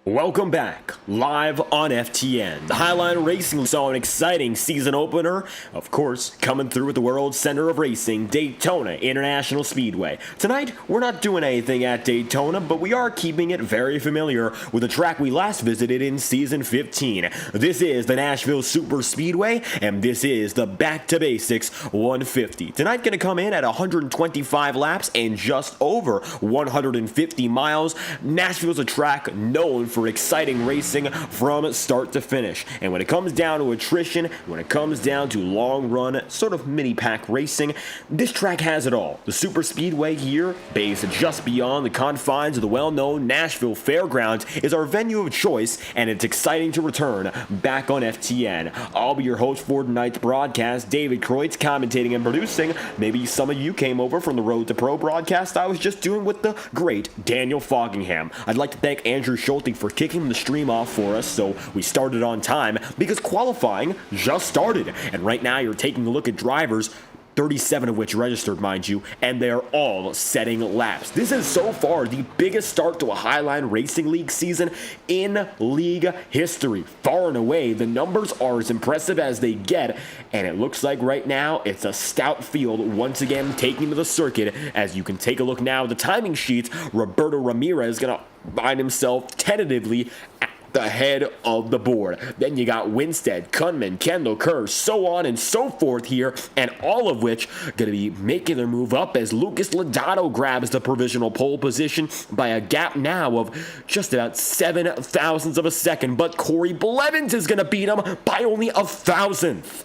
Welcome back, live on FTN. The Highline Racing saw an exciting season opener, of course, coming through at the World Center of Racing, Daytona International Speedway. Tonight, we're not doing anything at Daytona, but we are keeping it very familiar with a track we last visited in Season 15. This is the Nashville SuperSpeedway, and this is the Back2Basics 150. Tonight, going to come in at 125 laps and just over 150 miles. Nashville's a track known for exciting racing from start to finish. And when it comes down to attrition, when it comes down to long run, sort of mini pack racing, this track has it all. The Superspeedway here, based just beyond the confines of the well-known Nashville Fairgrounds, is our venue of choice, and it's exciting to return back on FTN. I'll be your host for tonight's broadcast, David Kreutz, commentating and producing. Maybe some of you came over from the Road to Pro broadcast I was just doing with the great Daniel Foggingham. I'd like to thank Andrew Schulte for kicking the stream off for us, so we started on time because qualifying just started. And right now you're taking a look at drivers, 37 of which registered, mind you, and they're all setting laps. This is so far the biggest start to a Highline Racing League season in league history. Far and away, the numbers are as impressive as they get, and it looks like right now it's a stout field once again taking to the circuit. As you can take a look now at the timing sheets, Roberto Ramirez is going to find himself tentatively at the head of the board. Then you got Winstead, Kunman, Kendall, Kerr, so on and so forth here, and all of which going to be making their move up as Lucas Lodato grabs the provisional pole position by a gap now of just about 7 thousandths of a second, but Corey Blevins is going to beat him by only a thousandth.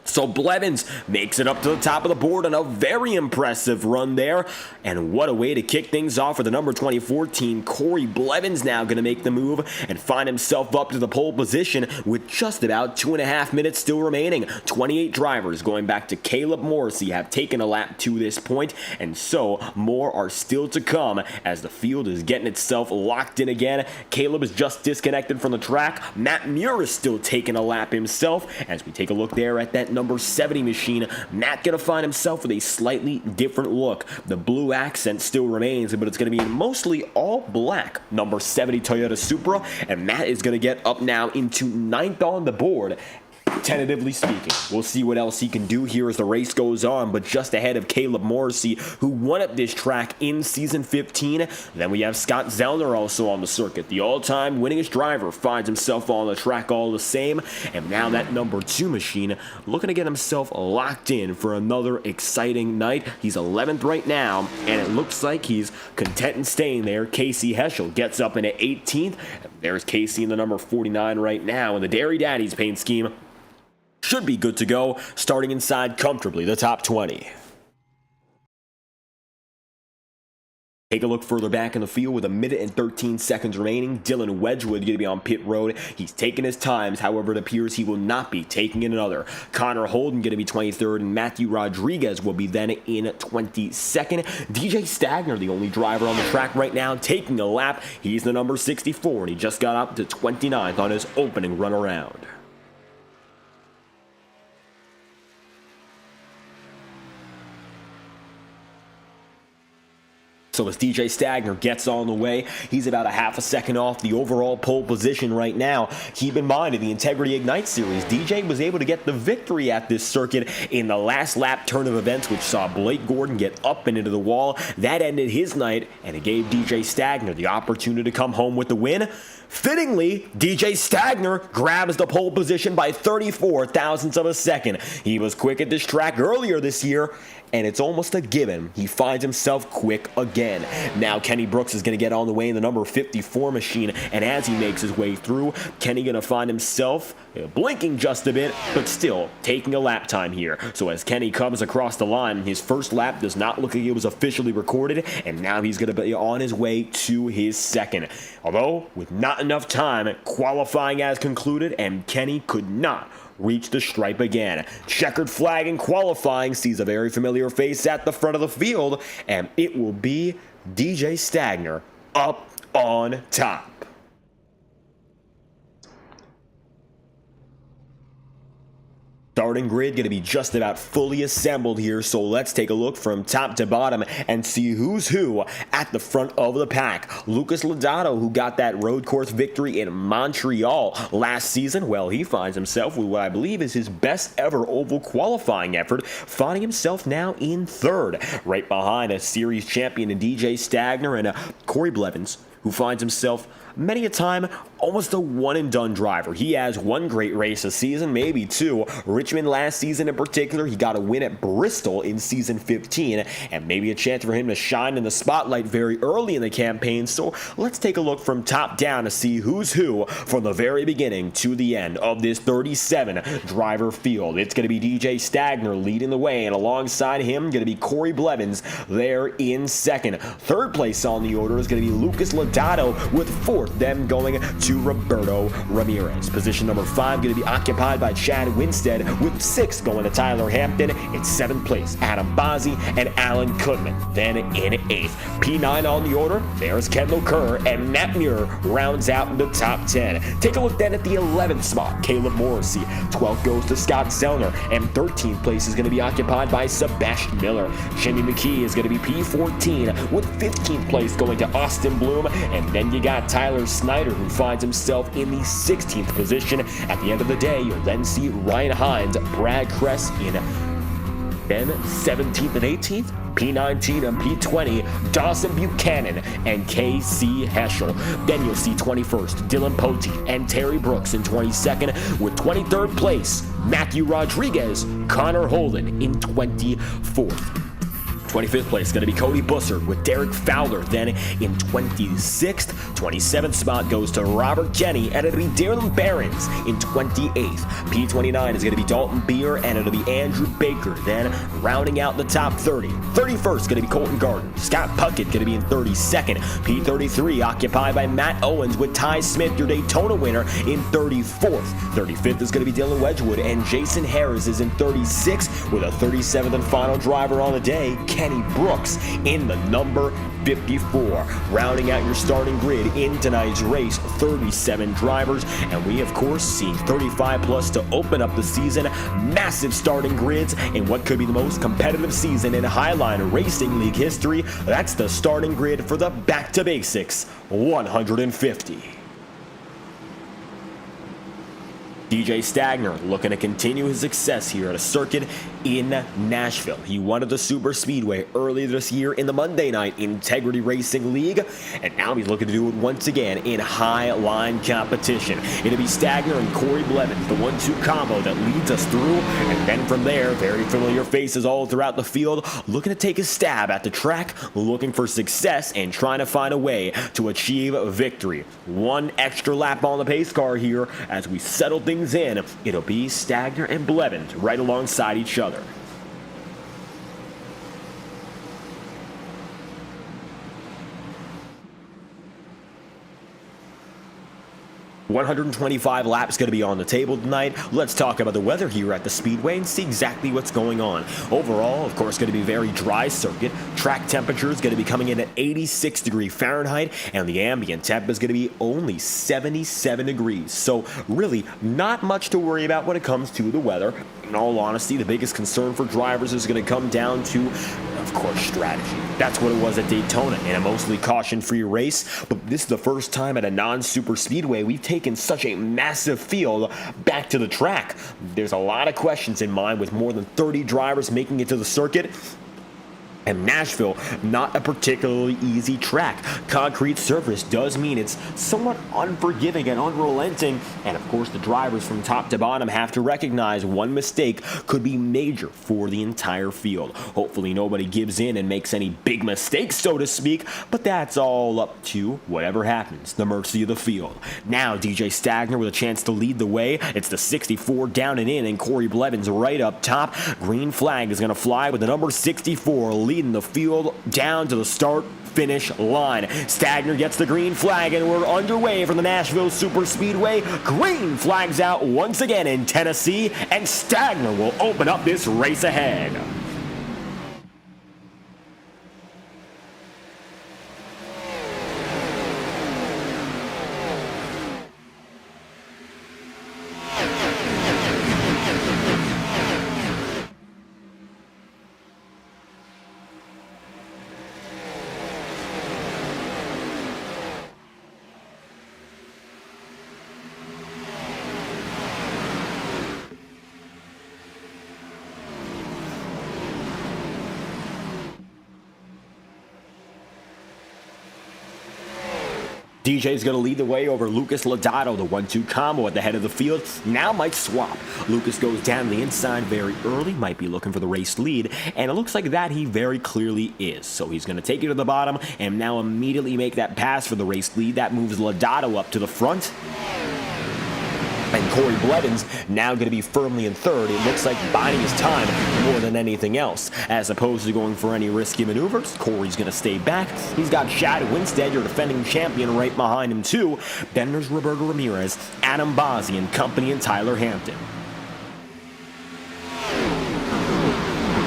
So Blevins makes it up to the top of the board on a very impressive run there. And what a way to kick things off for the number 2014. Corey Blevins now going to make the move and find himself up to the pole position with just about 2.5 minutes still remaining. 28 drivers going back to Caleb Morrissey have taken a lap to this point, and so more are still to come as the field is getting itself locked in again. Caleb is just disconnected from the track. Matt Muir is still taking a lap himself. As we take a look there at that number 70 machine, Matt gonna find himself with a slightly different look. The blue accent still remains, but it's gonna be mostly all black. Number 70 Toyota Supra, and Matt is gonna get up now into 9th on the board. Tentatively speaking, we'll see what else he can do here as the race goes on, but just ahead of Caleb Morrissey, who won at this track in Season 15. Then we have Scott Zellner also on the circuit. The all-time winningest driver finds himself on the track all the same, and now that number 2 machine looking to get himself locked in for another exciting night. He's 11th right now, and it looks like he's content in staying there. Casey Heschel gets up into 18th. There's Casey in the number 49 right now, and the Dairy Daddies paint scheme should be good to go, starting inside comfortably the top 20. Take a look further back in the field with 1 minute and 13 seconds remaining. Dylan Wedgwood going to be on pit road. He's taking his times. However, it appears he will not be taking another. Connor Holden going to be 23rd, and Matthew Rodriguez will be then in 22nd. DJ Stagner, the only driver on the track right now, taking a lap. He's the number 64, and he just got up to 29th on his opening run around. So as DJ Stagner gets on the way, he's about a half a second off the overall pole position right now. Keep in mind, in the Integrity Ignite Series, DJ was able to get the victory at this circuit in the last lap turn of events, which saw Blake Gordon get up and into the wall. That ended his night, and it gave DJ Stagner the opportunity to come home with the win. Fittingly, DJ Stagner grabs the pole position by 34 thousandths of a second. He was quick at this track earlier this year, and it's almost a given he finds himself quick again. Now Kenny Brooks is going to get on the way in the number 54 machine, and as he makes his way through, Kenny going to find himself blinking just a bit, but still taking a lap time here. So as Kenny comes across the line, his first lap does not look like it was officially recorded, and now he's going to be on his way to his second. Although, with not enough time, qualifying has concluded, and Kenny could not reach the stripe again. Checkered flag in qualifying sees a very familiar face at the front of the field, and it will be DJ Stagner up on top. Starting grid going to be just about fully assembled here, so let's take a look from top to bottom and see who's who at the front of the pack. Lucas Lodato, who got that road course victory in Montreal last season, well, he finds himself with what I believe is his best ever oval qualifying effort, finding himself now in third, right behind a series champion in DJ Stagner and Corey Blevins, who finds himself many a time almost a one-and-done driver. He has one great race a season, maybe two. Richmond last season in particular, he got a win at Bristol in season 15, and maybe a chance for him to shine in the spotlight very early in the campaign. So let's take a look from top down to see who's who from the very beginning to the end of this 37-driver field. It's going to be DJ Stagner leading the way, and alongside him going to be Corey Blevins there in second. Third place on the order is going to be Lucas Lodato with fourth, then going to Roberto Ramirez. Position number 5 going to be occupied by Chad Winstead, with 6th going to Tyler Hampton. In 7th place, Adam Bozzi and Alan Kudman. Then in 8th, P9 on the order, there's Kendall Kerr, and Matt Muir rounds out the top 10. Take a look then at the 11th spot, Caleb Morrissey. 12th goes to Scott Zellner, and 13th place is going to be occupied by Sebastian Miller. Jimmy McKee is going to be P14, with 15th place going to Austin Bloom, and then you got Tyler Snyder, who finds himself in the 16th position. At the end of the day, you'll then see Ryan Hines, Brad Kress in then 17th and 18th, P19 and P20, Dawson Buchanan and KC Heschel. Then you'll see 21st, Dylan Poteet and Terry Brooks in 22nd, with 23rd place, Matthew Rodriguez, Connor Holden in 24th. 25th place is going to be Cody Bussard with Derek Fowler. Then in 26th, 27th spot goes to Robert Kenny, and it'll be Darren Behrens in 28th. P29 is going to be Dalton Beer, and it'll be Andrew Baker. Then rounding out the top 30. 31st is going to be Colton Garden. Scott Puckett going to be in 32nd. P33 occupied by Matt Owens with Ty Smith, your Daytona winner, in 34th. 35th is going to be Dylan Wedgwood, and Jason Harris is in 36th, with a 37th and final driver on the day, Kenny Brooks, in the number 54. Rounding out your starting grid in tonight's race, 37 drivers, and we of course see 35 plus to open up the season. Massive starting grids in what could be the most competitive season in Highline Racing League history. That's the starting grid for the Back2Basics 150. DJ Stagner looking to continue his success here at a circuit in Nashville. He won at the SuperSpeedway earlier this year in the Monday Night Integrity Racing League, and now he's looking to do it once again in high line competition. It'll be Stagner and Corey Blevins, the 1-2 combo that leads us through, and then from there, very familiar faces all throughout the field, looking to take a stab at the track, looking for success and trying to find a way to achieve victory. One extra lap on the pace car here as we settle things in. It'll be Stagner and Blevins right alongside each other. 125 laps going to be on the table tonight. Let's talk about the weather here at the Speedway and see exactly what's going on. Overall, of course, going to be a very dry circuit. Track temperature is going to be coming in at 86 degrees Fahrenheit, and the ambient temp is going to be only 77 degrees. So really, not much to worry about when it comes to the weather. In all honesty, the biggest concern for drivers is going to come down to, of course, strategy. That's what it was at Daytona in a mostly caution-free race, but this is the first time at a non-super speedway we've taken such a massive field back to the track. There's a lot of questions in mind with more than 30 drivers making it to the circuit. And Nashville, not a particularly easy track. Concrete surface does mean it's somewhat unforgiving and unrelenting. And of course, the drivers from top to bottom have to recognize one mistake could be major for the entire field. Hopefully nobody gives in and makes any big mistakes, so to speak, but that's all up to whatever happens, the mercy of the field. Now DJ Stagner with a chance to lead the way. It's the 64 down and in, and Corey Blevins right up top. Green flag is going to fly with the number 64 leading the field down to the start-finish line. Stagner gets the green flag, and we're underway from the Nashville Superspeedway. Green flags out once again in Tennessee, and Stagner will open up this race ahead. DJ's going to lead the way over Lucas Lodato. The 1-2 combo at the head of the field now might swap. Lucas goes down the inside very early, might be looking for the race lead, and it looks like that he very clearly is. So he's going to take it to the bottom and now immediately make that pass for the race lead. That moves Lodato up to the front. And Corey Blevins now going to be firmly in third. It looks like biding his time more than anything else. As opposed to going for any risky maneuvers, Corey's going to stay back. He's got Chad Winstead, your defending champion, right behind him too. Then there's Roberto Ramirez, Adam Bozzi and company, and Tyler Hampton.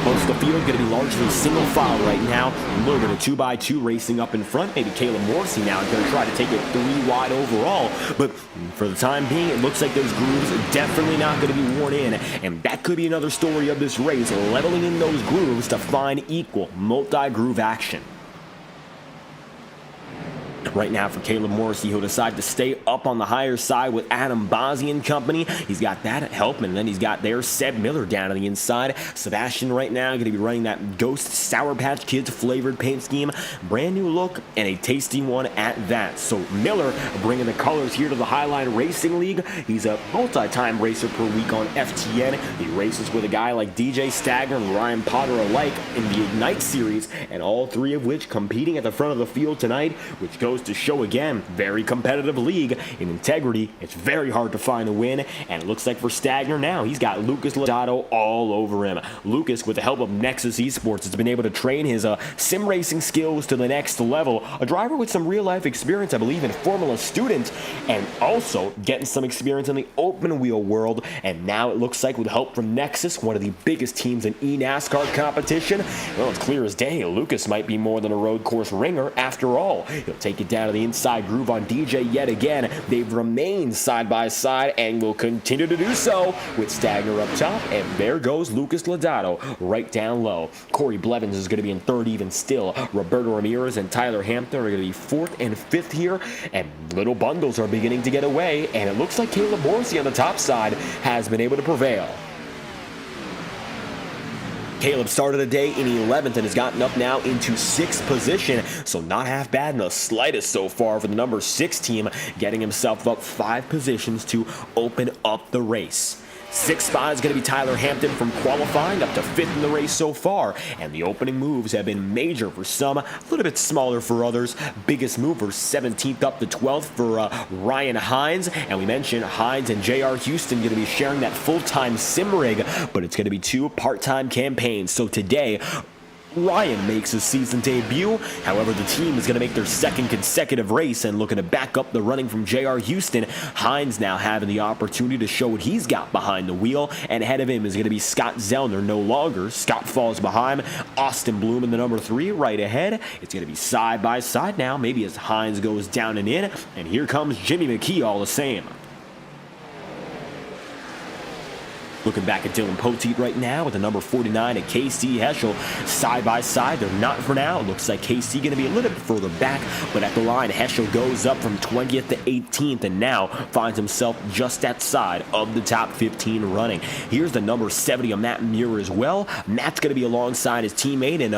Most of the field going to be largely single file right now. A little bit of 2x2 racing up in front. Maybe Caleb Morrissey now is going to try to take it 3 wide overall. But for the time being, it looks like those grooves are definitely not going to be worn in. And that could be another story of this race, leveling in those grooves to find equal multi-groove action. Right now for Caleb Morrissey, he'll decide to stay up on the higher side with Adam Bozzi and company. He's got that at help, and then he's got there Seb Miller down on the inside. Sebastian right now going to be running that Ghost Sour Patch Kids flavored paint scheme. Brand new look and a tasty one at that. So Miller bringing the colors here to the Highline Racing League. He's a multi-time racer per week on FTN. He races with a guy like DJ Stagner and Ryan Potter alike in the Ignite series, and all three of which competing at the front of the field tonight, which goes to show again, very competitive league. In integrity, it's very hard to find a win, and it looks like for Stagner now, he's got Lucas Lodato all over him. Lucas, with the help of Nexus Esports, has been able to train his sim racing skills to the next level. A driver with some real-life experience, I believe, in Formula Student, and also getting some experience in the open wheel world, and now it looks like with help from Nexus, one of the biggest teams in NASCAR competition, well, it's clear as day, Lucas might be more than a road course ringer after all. He'll take it down to the inside groove on DJ yet again. They've remained side by side and will continue to do so with Stagner up top, and there goes Lucas Lodato right down low. Corey Blevins is going to be in third even still. Roberto Ramirez and Tyler Hampton are going to be fourth and fifth here, and little bundles are beginning to get away, and it looks like Caleb Morrissey on the top side has been able to prevail. Caleb started the day in 11th and has gotten up now into 6th position, so not half bad in the slightest so far for the number 6 team, getting himself up 5 positions to open up the race. 6th spot is going to be Tyler Hampton from qualifying up to 5th in the race so far, and the opening moves have been major for some, a little bit smaller for others. Biggest movers 17th up to 12th for Ryan Hines, and we mentioned Hines and JR Houston going to be sharing that full-time sim rig, but it's going to be 2 part-time campaigns. So today, Ryan makes his season debut. However, the team is going to make their 2nd consecutive race and looking to back up the running from JR Houston. Hines now having the opportunity to show what he's got behind the wheel, and ahead of him is going to be Scott Zellner. No longer. Scott falls behind. Austin Bloom in the number 3 right ahead. It's going to be side by side now, maybe as Hines goes down and in, and here comes Jimmy McKee all the same. Looking back at Dylan Poteet right now with the number 49 at KC Heschel side by side. They're not for now. It looks like KC going to be a little bit further back, but at the line, Heschel goes up from 20th to 18th and now finds himself just outside of the top 15 running. Here's the number 70 on Matt Muir as well. Matt's going to be alongside his teammate and,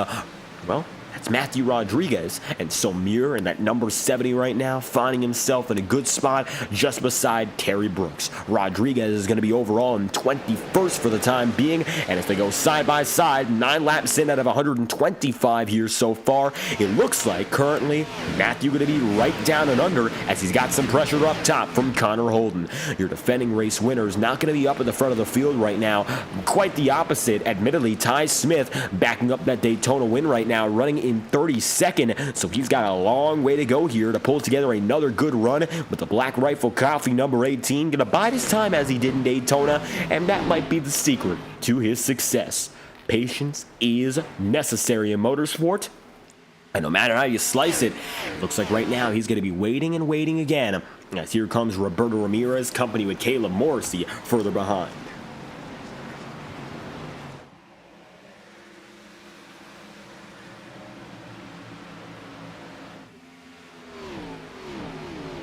well, that's Matthew Rodriguez, and so Muir in that number 70 right now, finding himself in a good spot just beside Terry Brooks. Rodriguez is going to be overall in 21st for the time being, and if they go side by side, 9 laps in out of 125 here so far, it looks like currently Matthew going to be right down and under as he's got some pressure up top from Connor Holden. Your defending race winner is not going to be up at the front of the field right now. Quite the opposite, admittedly. Ty Smith backing up that Daytona win right now, running in 32nd, so he's got a long way to go here to pull together another good run with the Black Rifle Coffee number 18. Gonna bide his time as he did in Daytona, and that might be the secret to his success. Patience is necessary in motorsport, and no matter how you slice it, it looks like right now he's going to be waiting and waiting again, as here comes Roberto Ramirez, company with Caleb Morrissey further behind.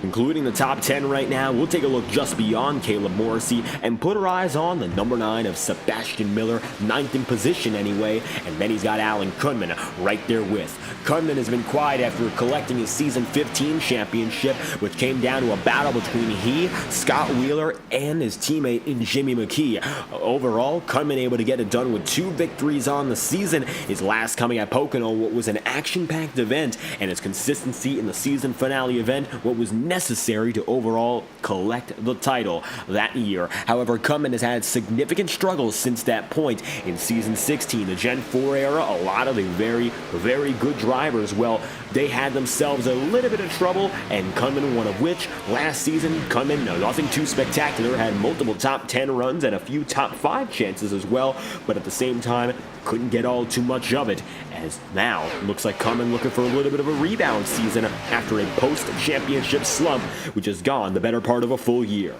Including the top 10 right now, we'll take a look just beyond Caleb Morrissey and put our eyes on the number 9 of Sebastian Miller, 9th in position anyway, and then he's got Alan Kunman right there with. Kunman has been quiet after collecting his season 15 championship, which came down to a battle between he, Scott Wheeler, and his teammate Jimmy McKee. Overall, Kunman able to get it done with 2 victories on the season, his last coming at Pocono, what was an action-packed event, and his consistency in the season finale event, what was necessary to overall collect the title that year. However, Kunman has had significant struggles since that point. In season 16, the Gen 4 era, a lot of the very, very good drivers, well, they had themselves a little bit of trouble, and Kunman one of which. Last season, Kunman, nothing too spectacular, had multiple top 10 runs and a few top 5 chances as well, but at the same time, couldn't get all too much of it, as now looks like Kunman looking for a little bit of a rebound season after a post-championship slump, which has gone the better part of a full year.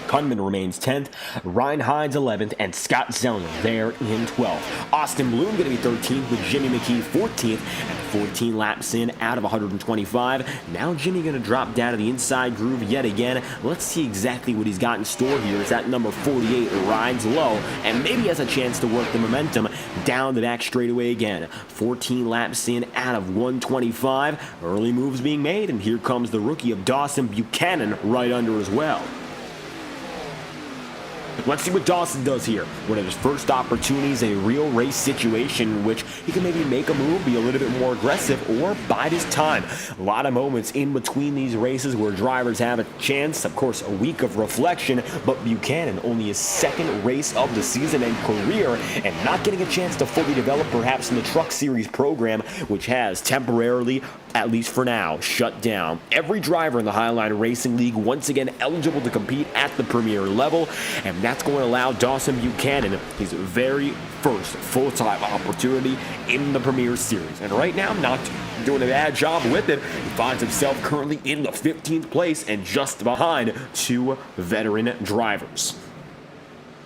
Kunman remains 10th, Ryan Hines 11th, and Scott Zellner there in 12th. Austin Bloom going to be 13th with Jimmy McKee 14th, and 14 laps in out of 125. Now Jimmy going to drop down to the inside groove yet again. Let's see exactly what he's got in store here. Is that number 48 rides low and maybe has a chance to work the momentum down the back straightaway again. 14 laps in out of 125. Early moves being made, and here comes the rookie of Dawson Buchanan right under as well. Let's see what Dawson does here. One of his first opportunities, a real race situation in which he can maybe make a move, be a little bit more aggressive, or bide his time. A lot of moments in between these races where drivers have a chance. Of course, a week of reflection, but Buchanan only his second race of the season and career, and not getting a chance to fully develop perhaps in the Truck Series program, which has temporarily, at least for now, shut down. Every driver in the Highline Racing League once again eligible to compete at the premier level, and that's going to allow Dawson Buchanan his very first full-time opportunity in the Premier Series. And right now, not doing a bad job with it. He finds himself currently in the 15th place and just behind 2 veteran drivers.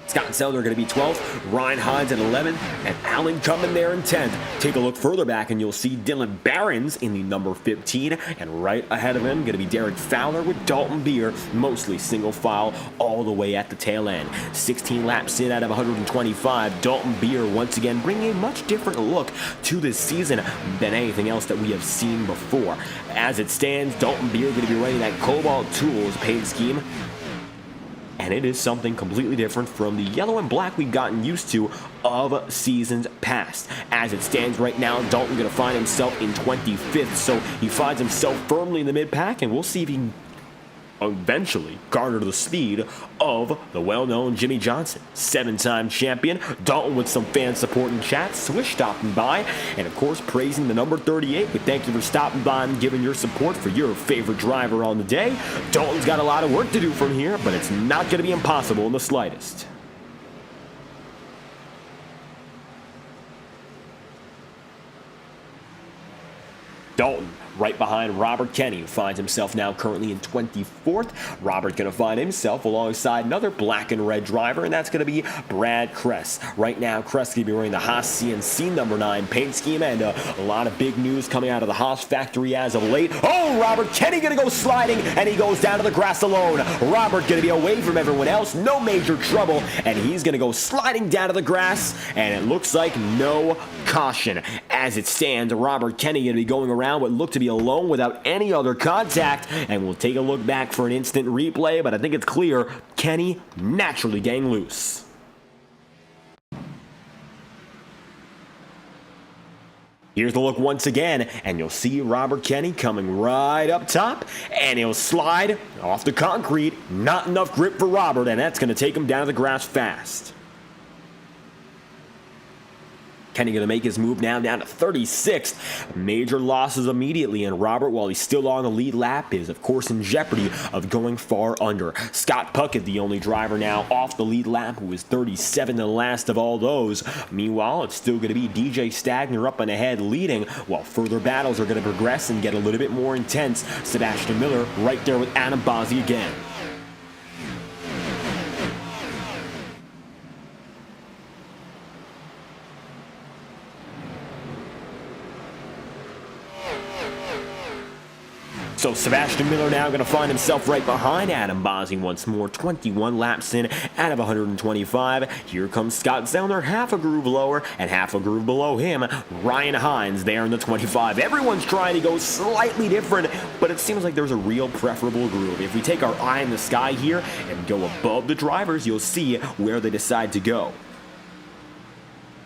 Scott Zellner going to be 12th, Ryan Hines at 11th, and Alan Kunman there in 10th. Take a look further back and you'll see Dylan Barons in the number 15, and right ahead of him going to be Derek Fowler with Dalton Beer, mostly single file all the way at the tail end. 16 laps in out of 125, Dalton Beer once again bringing a much different look to this season than anything else that we have seen before. As it stands, Dalton Beer going to be running that Cobalt Tools paint scheme, and it is something completely different from the yellow and black we've gotten used to of seasons past. As it stands right now, Dalton going to find himself in 25th, so he finds himself firmly in the mid-pack, and we'll see if he can eventually garner the speed of the well-known Jimmy Johnson, 7-time champion. Dalton with some fan support in chat, Swish stopping by, and of course praising the number 38. We thank you for stopping by and giving your support for your favorite driver on the day. Dalton's got a lot of work to do from here, but it's not going to be impossible in the slightest. Dalton right behind Robert Kenny, who finds himself now currently in 24th. Robert going to find himself alongside another black and red driver, and that's going to be Brad Kress. Right now, Kress going to be wearing the Haas CNC number 9 paint scheme, and a lot of big news coming out of the Haas factory as of late. Oh, Robert Kenny going to go sliding, and he goes down to the grass alone. Robert going to be away from everyone else, no major trouble, and he's going to go sliding down to the grass, and it looks like no caution. As it stands, Robert Kenny going to be going around what looked to be alone without any other contact, and we'll take a look back for an instant replay, but I think it's clear Kenny naturally getting loose. Here's the look once again, and you'll see Robert Kenny coming right up top, and he'll slide off the concrete. Not enough grip for Robert, and that's going to take him down to the grass fast. Kenny going to make his move now down to 36th. Major losses immediately, and Robert, while he's still on the lead lap, is of course in jeopardy of going far under. Scott Puckett, the only driver now off the lead lap, who is 37, the last of all those. Meanwhile, it's still going to be DJ Stagner up and ahead leading, while further battles are going to progress and get a little bit more intense. Sebastian Miller right there with Adam Bozzi again. So Sebastian Miller now going to find himself right behind Adam Bossi once more. 21 laps in out of 125. Here comes Scott Zellner, half a groove lower and half a groove below him. Ryan Hines there in the 25. Everyone's trying to go slightly different, but it seems like there's a real preferable groove. If we take our eye in the sky here and go above the drivers, you'll see where they decide to go.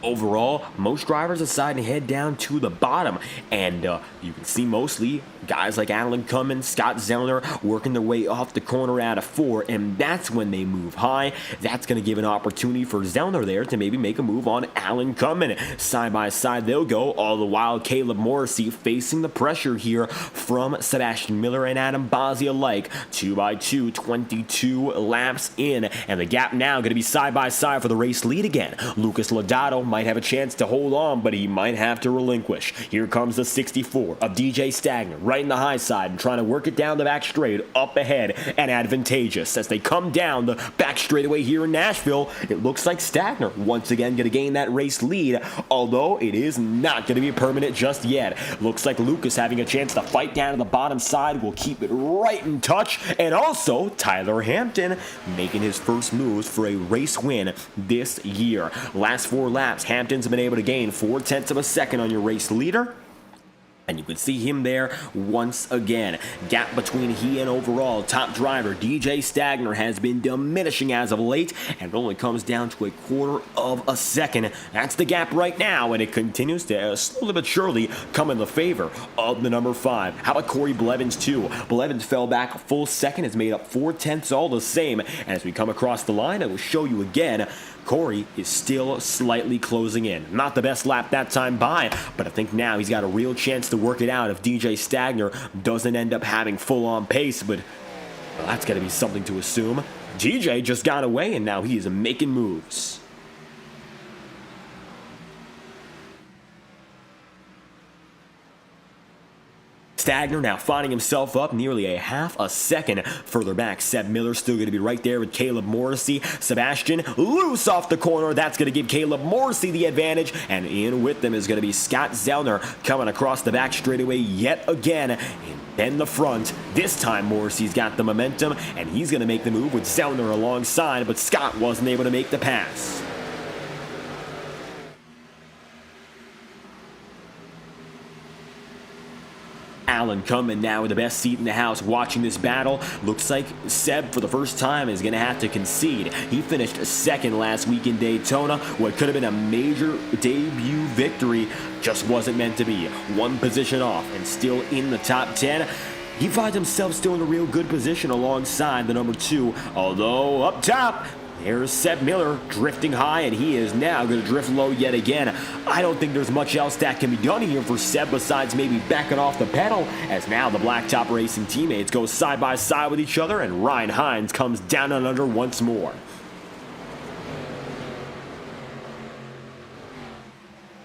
Overall, most drivers decide to head down to the bottom, and you can see mostly guys like Alan Cummins, Scott Zellner working their way off the corner out of 4, and that's when they move high. That's going to give an opportunity for Zellner there to maybe make a move on Alan Cummins. Side by side they'll go, all the while Caleb Morrissey facing the pressure here from Sebastian Miller and Adam Bossi alike. 2x2, 22 laps in, and the gap now going to be side by side for the race lead again. Lucas Lodato might have a chance to hold on, but he might have to relinquish. Here comes the 64 of DJ Stagner, right in the high side and trying to work it down the back straight, up ahead and advantageous. As they come down the back straightaway here in Nashville, it looks like Stagner once again going to gain that race lead, although it is not going to be permanent just yet. Looks like Lucas having a chance to fight down to the bottom side will keep it right in touch, and also Tyler Hampton making his first moves for a race win this year. Last 4 laps, Hampton's been able to gain 0.4 of a second on your race leader. And you can see him there once again. Gap between he and overall top driver DJ Stagner has been diminishing as of late, and it only comes down to 1/4 of a second. That's the gap right now, and it continues to slowly but surely come in the favor of the number 5. How about Corey Blevins too? Blevins fell back a full second, has made up 0.4 all the same. And as we come across the line, I will show you again, Corey is still slightly closing in. Not the best lap that time by, but I think now he's got a real chance to work it out if DJ Stagner doesn't end up having full-on pace, but well, that's got to be something to assume. DJ just got away, and now he is making moves. Stagner now finding himself up nearly a half a second further back. Seb Miller still going to be right there with Caleb Morrissey. Sebastian loose off the corner. That's going to give Caleb Morrissey the advantage. And in with them is going to be Scott Zellner coming across the back straightaway yet again. And then the front. This time Morrissey's got the momentum, and he's going to make the move with Zellner alongside, but Scott wasn't able to make the pass. Alan Cummins now with the best seat in the house watching this battle. Looks like Seb for the first time is going to have to concede. He finished second last week in Daytona. What could have been a major debut victory just wasn't meant to be. One position off and still in the top 10. He finds himself still in a real good position alongside the number 2, although up top, there's Seb Miller drifting high, and he is now going to drift low yet again. I don't think there's much else that can be done here for Seb besides maybe backing off the pedal, as now the Blacktop Racing teammates go side by side with each other, and Ryan Hines comes down and under once more.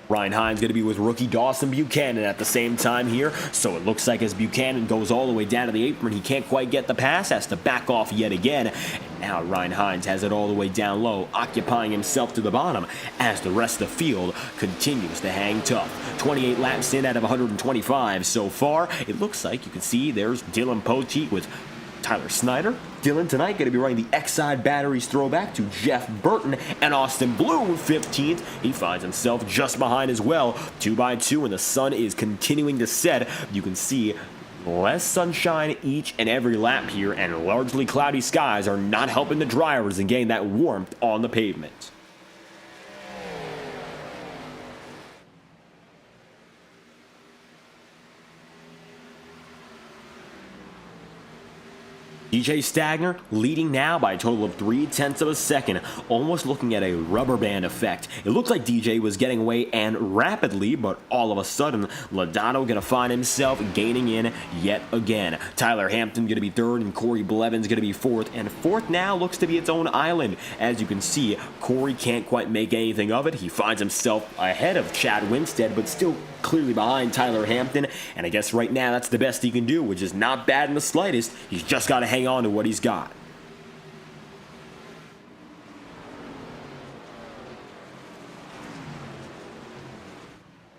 Ryan Hines going to be with rookie Dawson Buchanan at the same time here, so it looks like as Buchanan goes all the way down to the apron, he can't quite get the pass, has to back off yet again. And now Ryan Hines has it all the way down low, occupying himself to the bottom as the rest of the field continues to hang tough. 28 laps in out of 125 so far. It looks like you can see there's Dylan Poteet with Tyler Snyder. Dylan tonight going to be running the Exide Batteries throwback to Jeff Burton, and Austin Bloom 15th. He finds himself just behind as well, 2x2, and the sun is continuing to set. You can see less sunshine each and every lap here, and largely cloudy skies are not helping the drivers in getting that warmth on the pavement. DJ Stagner leading now by a total of 0.3 of a second, almost looking at a rubber band effect. It looked like DJ was getting away and rapidly, but all of a sudden, Lodato gonna find himself gaining in yet again. Tyler Hampton gonna be 3rd, and Corey Blevins gonna be 4th, and 4th now looks to be its own island. As you can see, Corey can't quite make anything of it. He finds himself ahead of Chad Winstead, but still clearly behind Tyler Hampton, and I guess right now that's the best he can do, which is not bad in the slightest. He's just got to hang on to what he's got.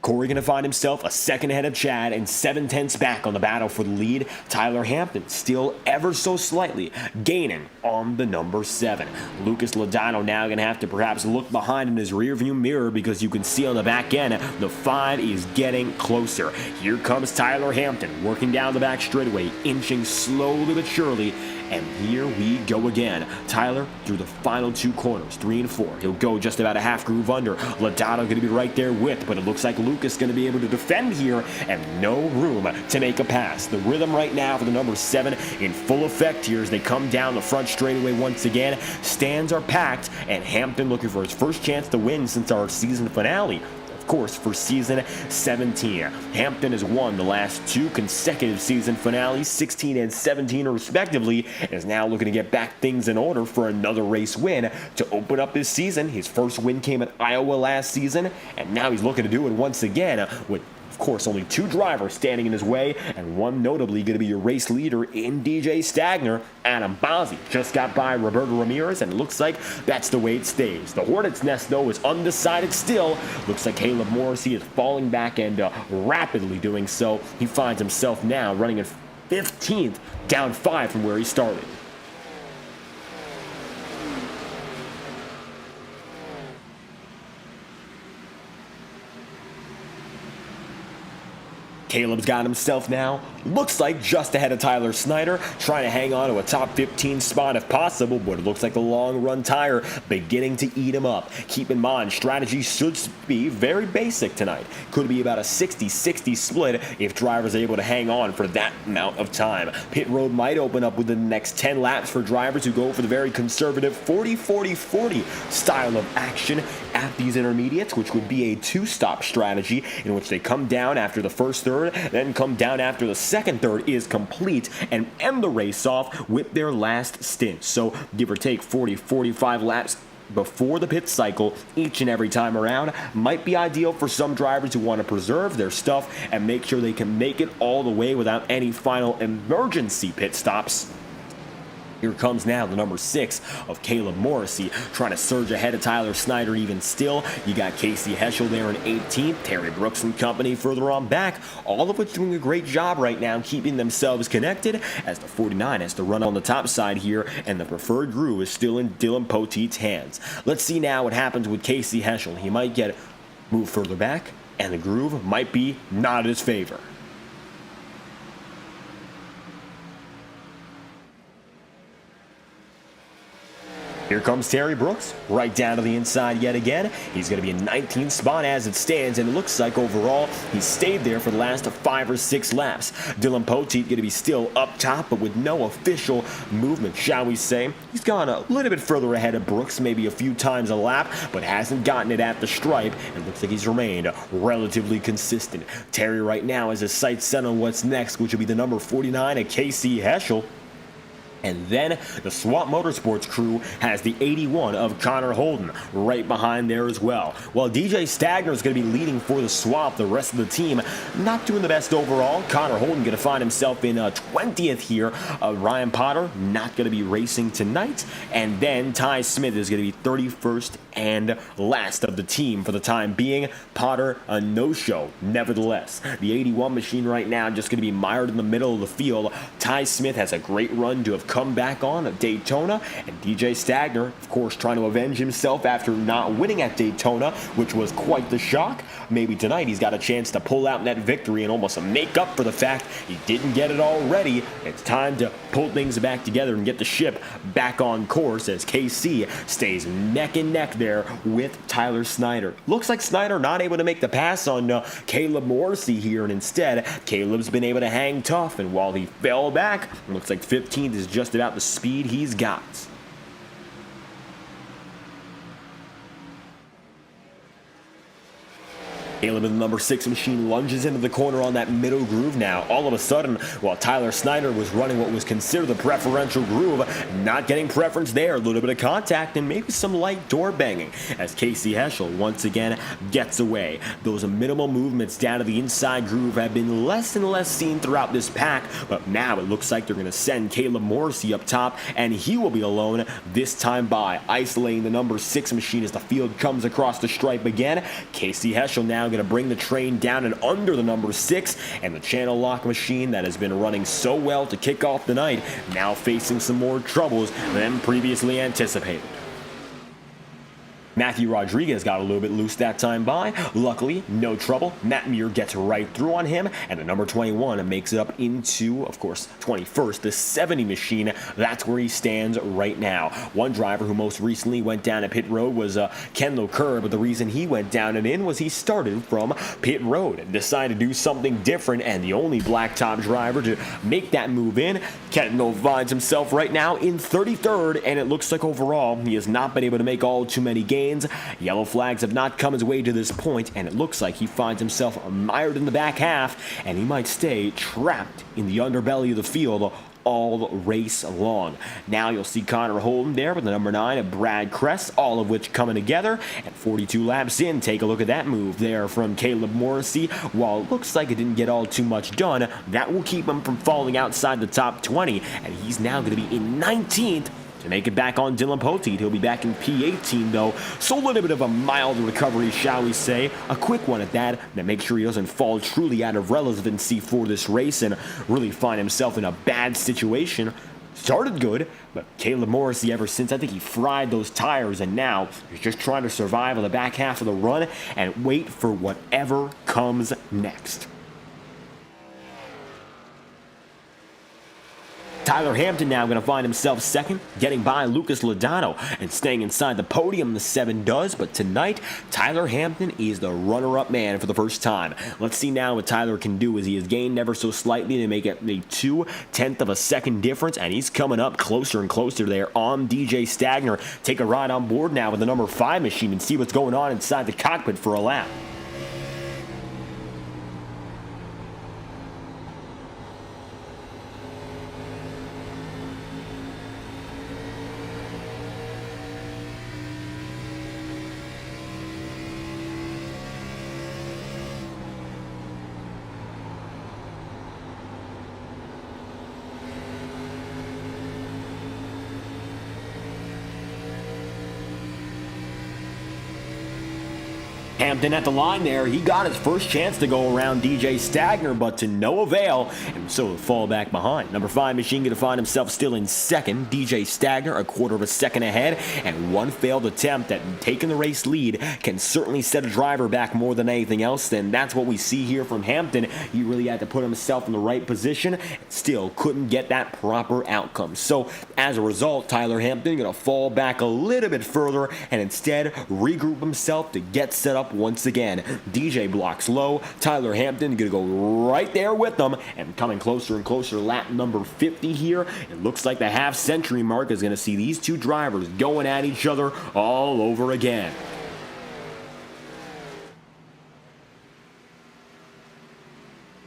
Corey going to find himself a second ahead of Chad and 7/10 back on the battle for the lead. Tyler Hampton still ever so slightly gaining on the number 7. Lucas Lodano now going to have to perhaps look behind in his rearview mirror because you can see on the back end the 5 is getting closer. Here comes Tyler Hampton working down the back straightaway, inching slowly but surely. And here we go again. Tyler through the final 2 corners, 3 and 4. He'll go just about a half groove under. Lodano going to be right there with, but it looks like Lucas going to be able to defend here and no room to make a pass. The rhythm right now for the number 7 in full effect here as they come down the front straightaway once again. Stands are packed and Hampton looking for his first chance to win since our season finale. Course for season 17. Hampton has won the last 2 consecutive season finales, 16 and 17 respectively, and is now looking to get back things in order for another race win to open up this season. His first win came at Iowa last season, and now he's looking to do it once again with, of course, only 2 drivers standing in his way, and one notably going to be your race leader in DJ Stagner. Adam Bozzi just got by Roberto Ramirez, and it looks like that's the way it stays. The Hornet's Nest, though, is undecided still. Looks like Caleb Morrissey is falling back and rapidly doing so. He finds himself now running in 15th, down 5 from where he started. Caleb's got himself now, looks like just ahead of Tyler Snyder, trying to hang on to a top 15 spot if possible, but it looks like the long run tire beginning to eat him up. Keep in mind, strategy should be very basic tonight. Could be about a 60-60 split if drivers are able to hang on for that amount of time. Pit road might open up within the next 10 laps for drivers who go for the very conservative 40-40-40 style of action at these intermediates, which would be a 2-stop strategy in which they come down after the first third, then come down after the second third is complete and end the race off with their last stint. So give or take 40-45 laps before the pit cycle each and every time around might be ideal for some drivers who want to preserve their stuff and make sure they can make it all the way without any final emergency pit stops. Here comes now the number 6 of Caleb Morrissey trying to surge ahead of Tyler Snyder even still. You got Casey Heschel there in 18th, Terry Brooks and company further on back, all of which doing a great job right now keeping themselves connected as the 49 has to run on the top side here and the preferred groove is still in Dylan Poteet's hands. Let's see now what happens with Casey Heschel. He might get moved further back and the groove might be not in his favor. Here comes Terry Brooks, right down to the inside yet again. He's going to be in 19th spot as it stands, and it looks like overall he stayed there for the last 5 or 6 laps. Dylan Poteet going to be still up top, but with no official movement, shall we say. He's gone a little bit further ahead of Brooks, maybe a few times a lap, but hasn't gotten it at the stripe, and looks like he's remained relatively consistent. Terry right now has his sights set on what's next, which will be the number 49 of Casey Heschel. And then the Swamp Motorsports crew has the 81 of Connor Holden right behind there as well. While DJ Stagner is going to be leading for the Swamp, the rest of the team not doing the best overall. Connor Holden going to find himself in 20th here. Ryan Potter not going to be racing tonight. And then Ty Smith is going to be 31st and last of the team for the time being. Potter, a no-show, nevertheless. The 81 machine right now just going to be mired in the middle of the field. Ty Smith has a great run to have come back on at Daytona, and DJ Stagner, of course, trying to avenge himself after not winning at Daytona, which was quite the shock. Maybe tonight he's got a chance to pull out that victory and almost make up for the fact he didn't get it already. It's time to pull things back together and get the ship back on course as KC stays neck and neck there with Tyler Snyder. Looks like Snyder not able to make the pass on Caleb Morrissey here, and instead Caleb's been able to hang tough, and while he fell back, looks like 15th is just about the speed he's got. Caleb in the number 6 machine lunges into the corner on that middle groove now. All of a sudden, while Tyler Snyder was running what was considered the preferential groove, not getting preference there. A little bit of contact and maybe some light door banging as Casey Heschel once again gets away. Those minimal movements down to the inside groove have been less and less seen throughout this pack, but now it looks like they're going to send Caleb Morrissey up top, and he will be alone this time by, isolating the number 6 machine as the field comes across the stripe again. Casey Heschel now going to bring the train down and under the number 6, and the channel lock machine that has been running so well to kick off the night now facing some more troubles than previously anticipated. Matthew Rodriguez got a little bit loose that time by. Luckily, no trouble. Matt Muir gets right through on him, and the number 21 makes it up into, of course, 21st, the 70 machine. That's where he stands right now. One driver who most recently went down at pit road was Kendall Kerr, but the reason he went down and in was he started from pit road and decided to do something different, and the only blacktop driver to make that move in, Kendall finds himself right now in 33rd, and it looks like overall he has not been able to make all too many gains. Yellow flags have not come his way to this point, and it looks like he finds himself mired in the back half, and he might stay trapped in the underbelly of the field all race long. Now you'll see Connor Holden there with the number 9 of Brad Kress, all of which coming together, and 42 laps in, take a look at that move there from Caleb Morrissey. While it looks like it didn't get all too much done, that will keep him from falling outside the top 20, and he's now going to be in 19th to make it back on Dylan Poteet. He'll be back in P18 though, so a little bit of a mild recovery, shall we say, a quick one at that makes sure he doesn't fall truly out of relevancy for this race and really find himself in a bad situation. Started good, but Caleb Morrissey, ever since, I think he fried those tires, and now he's just trying to survive on the back half of the run and wait for whatever comes next. Tyler Hampton now going to find himself second, getting by Lucas Lodato and staying inside the podium. The 7 does, but tonight Tyler Hampton is the runner-up man for the first time. Let's see now what Tyler can do as he has gained ever so slightly to make it a 0.2 of a second difference, and he's coming up closer and closer there on DJ Stagner. Take a ride on board now with the number 5 machine and see what's going on inside the cockpit for a lap. Hampton at the line there. He got his first chance to go around DJ Stagner, but to no avail, and so fall back behind. Number 5 machine going to find himself still in second. DJ Stagner a quarter of a second ahead, and one failed attempt at taking the race lead can certainly set a driver back more than anything else. Then that's what we see here from Hampton. He really had to put himself in the right position, and still couldn't get that proper outcome. So as a result, Tyler Hampton going to fall back a little bit further and instead regroup himself to get set up once again. DJ blocks low. Tyler Hampton going to go right there with them, and coming closer and closer, lap number 50 here. It looks like the half-century mark is going to see these two drivers going at each other all over again.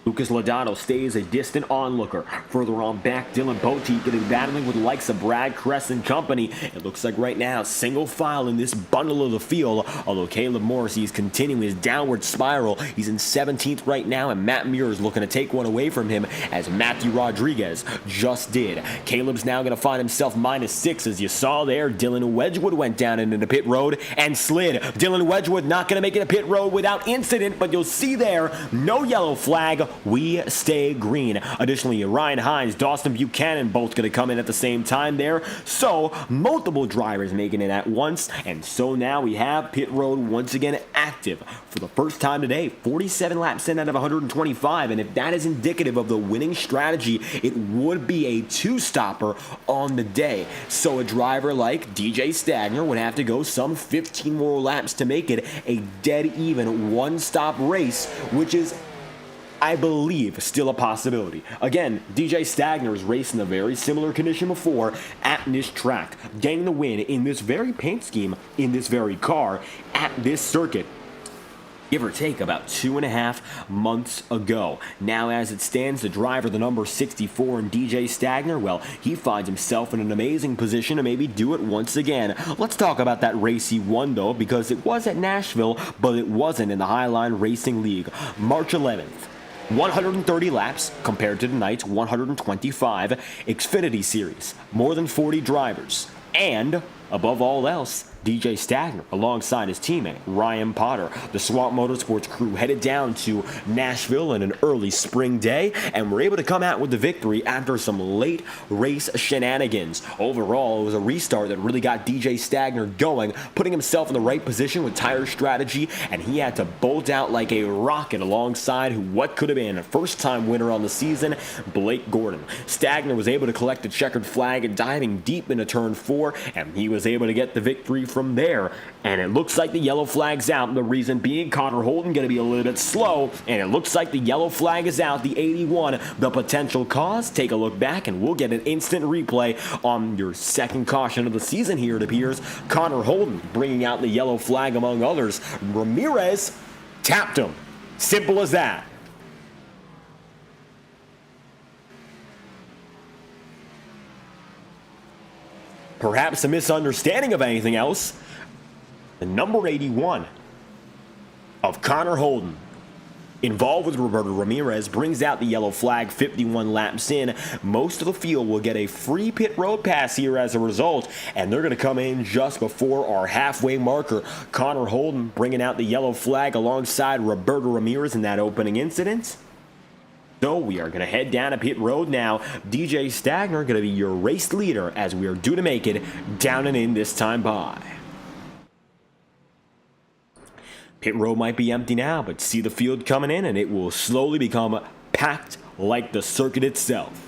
Lucas Lodato stays a distant onlooker. Further on back, Dylan Poteet getting battling with the likes of Brad Kress and company. It looks like right now, single file in this bundle of the field, although Caleb Morrissey is continuing his downward spiral. He's in 17th right now, and Matt Muir is looking to take one away from him, as Matthew Rodriguez just did. Caleb's now going to find himself -6, as you saw there. Dylan Wedgwood went down into the pit road and slid. Dylan Wedgwood not going to make it a pit road without incident, but you'll see there, no yellow flag. We stay green. Additionally, Ryan Hines, Dawson Buchanan, both going to come in at the same time there. So, multiple drivers making it at once. And so now we have pit road once again active for the first time today. 47 laps in out of 125. And if that is indicative of the winning strategy, it would be a 2-stopper on the day. So a driver like DJ Stagner would have to go some 15 more laps to make it a dead even 1-stop race, which is, I believe, still a possibility. Again, DJ Stagner is racing a very similar condition before at this track, getting the win in this very paint scheme, in this very car, at this circuit, give or take about 2.5 months ago. Now, as it stands, the driver, the number 64 in DJ Stagner, well, he finds himself in an amazing position to maybe do it once again. Let's talk about that race he won, though, because it was at Nashville, but it wasn't in the Highline Racing League. March 11th. 130 laps compared to tonight's 125. Xfinity Series, more than 40 drivers, and above all else, DJ Stagner, alongside his teammate Ryan Potter. The Swamp Motorsports crew headed down to Nashville in an early spring day and were able to come out with the victory after some late race shenanigans. Overall, it was a restart that really got DJ Stagner going, putting himself in the right position with tire strategy, and he had to bolt out like a rocket alongside what could have been a first-time winner on the season, Blake Gordon. Stagner was able to collect a checkered flag diving deep into turn 4, and he was able to get the victory from there. And it looks like the yellow flag's out. The reason being Connor Holden going to be a little bit slow, and it looks like the yellow flag is out, the 81. The potential cause, take a look back, and we'll get an instant replay on your second caution of the season here, it appears. Connor Holden bringing out the yellow flag among others. Ramirez tapped him. Simple as that. Perhaps a misunderstanding of anything else. The number 81 of Connor Holden, involved with Roberto Ramirez, brings out the yellow flag 51 laps in. Most of the field will get a free pit road pass here as a result, and they're going to come in just before our halfway marker. Connor Holden bringing out the yellow flag alongside Roberto Ramirez in that opening incident. So we are going to head down to pit road now. DJ Stagner going to be your race leader as we are due to make it down and in this time by. Pit road might be empty now, but see the field coming in and it will slowly become packed like the circuit itself.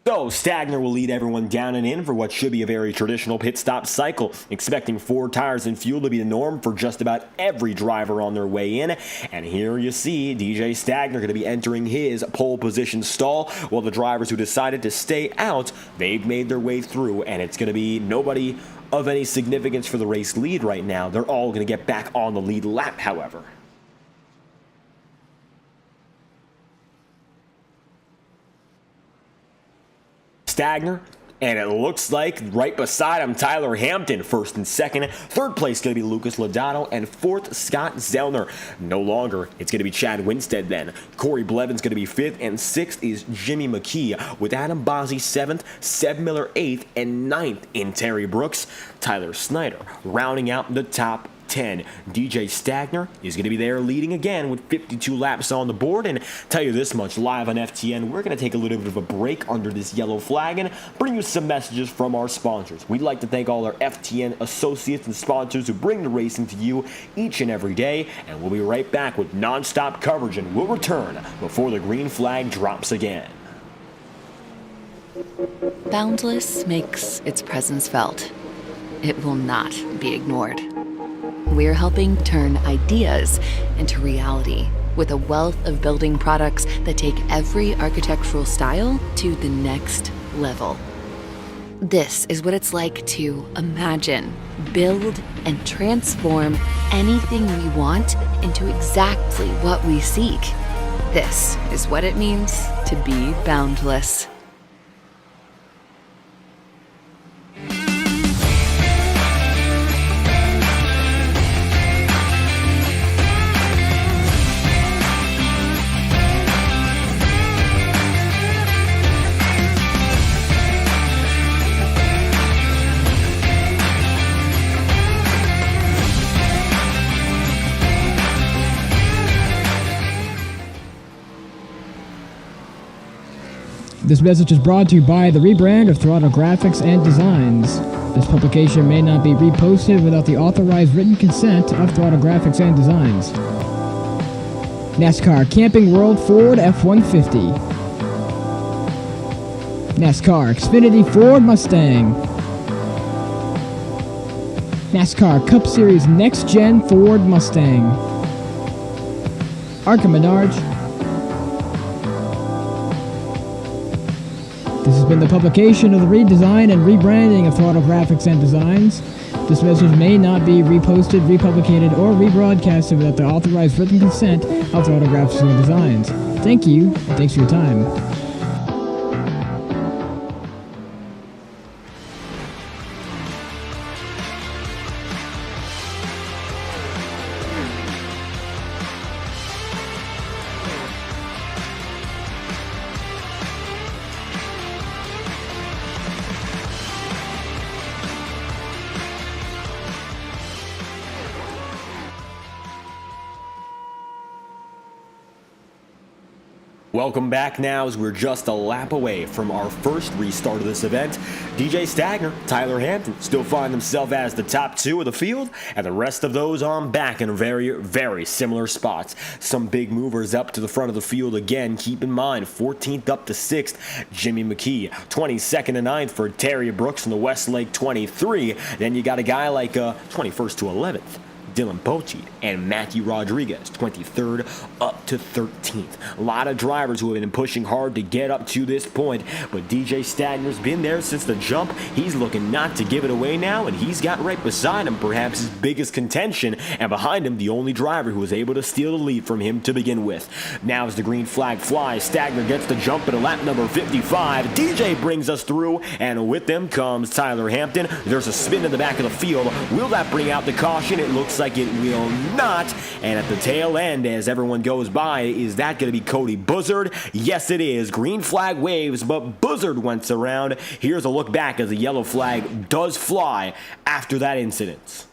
So Stagner will lead everyone down and in for what should be a very traditional pit stop cycle, expecting 4 tires and fuel to be the norm for just about every driver on their way in. And here you see DJ Stagner going to be entering his pole position stall, while the drivers who decided to stay out, they've made their way through, and it's going to be nobody of any significance for the race lead right now. They're all going to get back on the lead lap, however. Stagner, and it looks like right beside him Tyler Hampton, first and second. Third place going to be Lucas Lodato, and fourth Scott Zellner. No longer, it's going to be Chad Winstead then. Corey Blevins going to be fifth, and sixth is Jimmy McKee, with Adam Bozzi seventh, Seb Miller eighth, and ninth in Terry Brooks. Tyler Snyder rounding out the top 10. DJ Stagner is going to be there leading again with 52 laps on the board. And tell you this much, live on FTN, we're going to take a little bit of a break under this yellow flag and bring you some messages from our sponsors. We'd like to thank all our FTN associates and sponsors who bring the racing to you each and every day. And we'll be right back with non-stop coverage, and we'll return before the green flag drops again. Boundless makes its presence felt. It will not be ignored. We're helping turn ideas into reality with a wealth of building products that take every architectural style to the next level. This is what it's like to imagine, build, and transform anything we want into exactly what we seek. This is what it means to be boundless. This message is brought to you by the rebrand of Throttle Graphics and Designs. This publication may not be reposted without the authorized written consent of Throttle Graphics and Designs. NASCAR Camping World Ford F-150. NASCAR Xfinity Ford Mustang. NASCAR Cup Series Next-Gen Ford Mustang. Arca Menards. This has been the publication of the redesign and rebranding of Throttle Graphics and Designs. This message may not be reposted, republicated, or rebroadcasted without the authorized written consent of Throttle Graphics and Designs. Thank you, and thanks for your time. Welcome back now as we're just a lap away from our first restart of this event. DJ Stagner, Tyler Hampton still find themselves as the top two of the field, and the rest of those on back in very, very similar spots. Some big movers up to the front of the field again. Keep in mind, 14th up to 6th, Jimmy McKee. 22nd to 9th for Terry Brooks in the Westlake 23. Then you got a guy like 21st to 11th. Dylan Pocheat and Matthew Rodriguez, 23rd up to 13th. A lot of drivers who have been pushing hard to get up to this point, but DJ Stagner's been there since the jump. He's looking not to give it away now, and he's got right beside him perhaps his biggest contention, and behind him the only driver who was able to steal the lead from him to begin with. Now as the green flag flies, Stagner gets the jump at lap number 55. DJ brings us through, and with them comes Tyler Hampton. There's a spin in the back of the field. Will that bring out the caution? It looks like it will not. And at the tail end, as everyone goes by, is that going to be Cody Buzzard? Yes, it is. Green flag waves, but Buzzard went around. Here's a look back as the yellow flag does fly after that incident.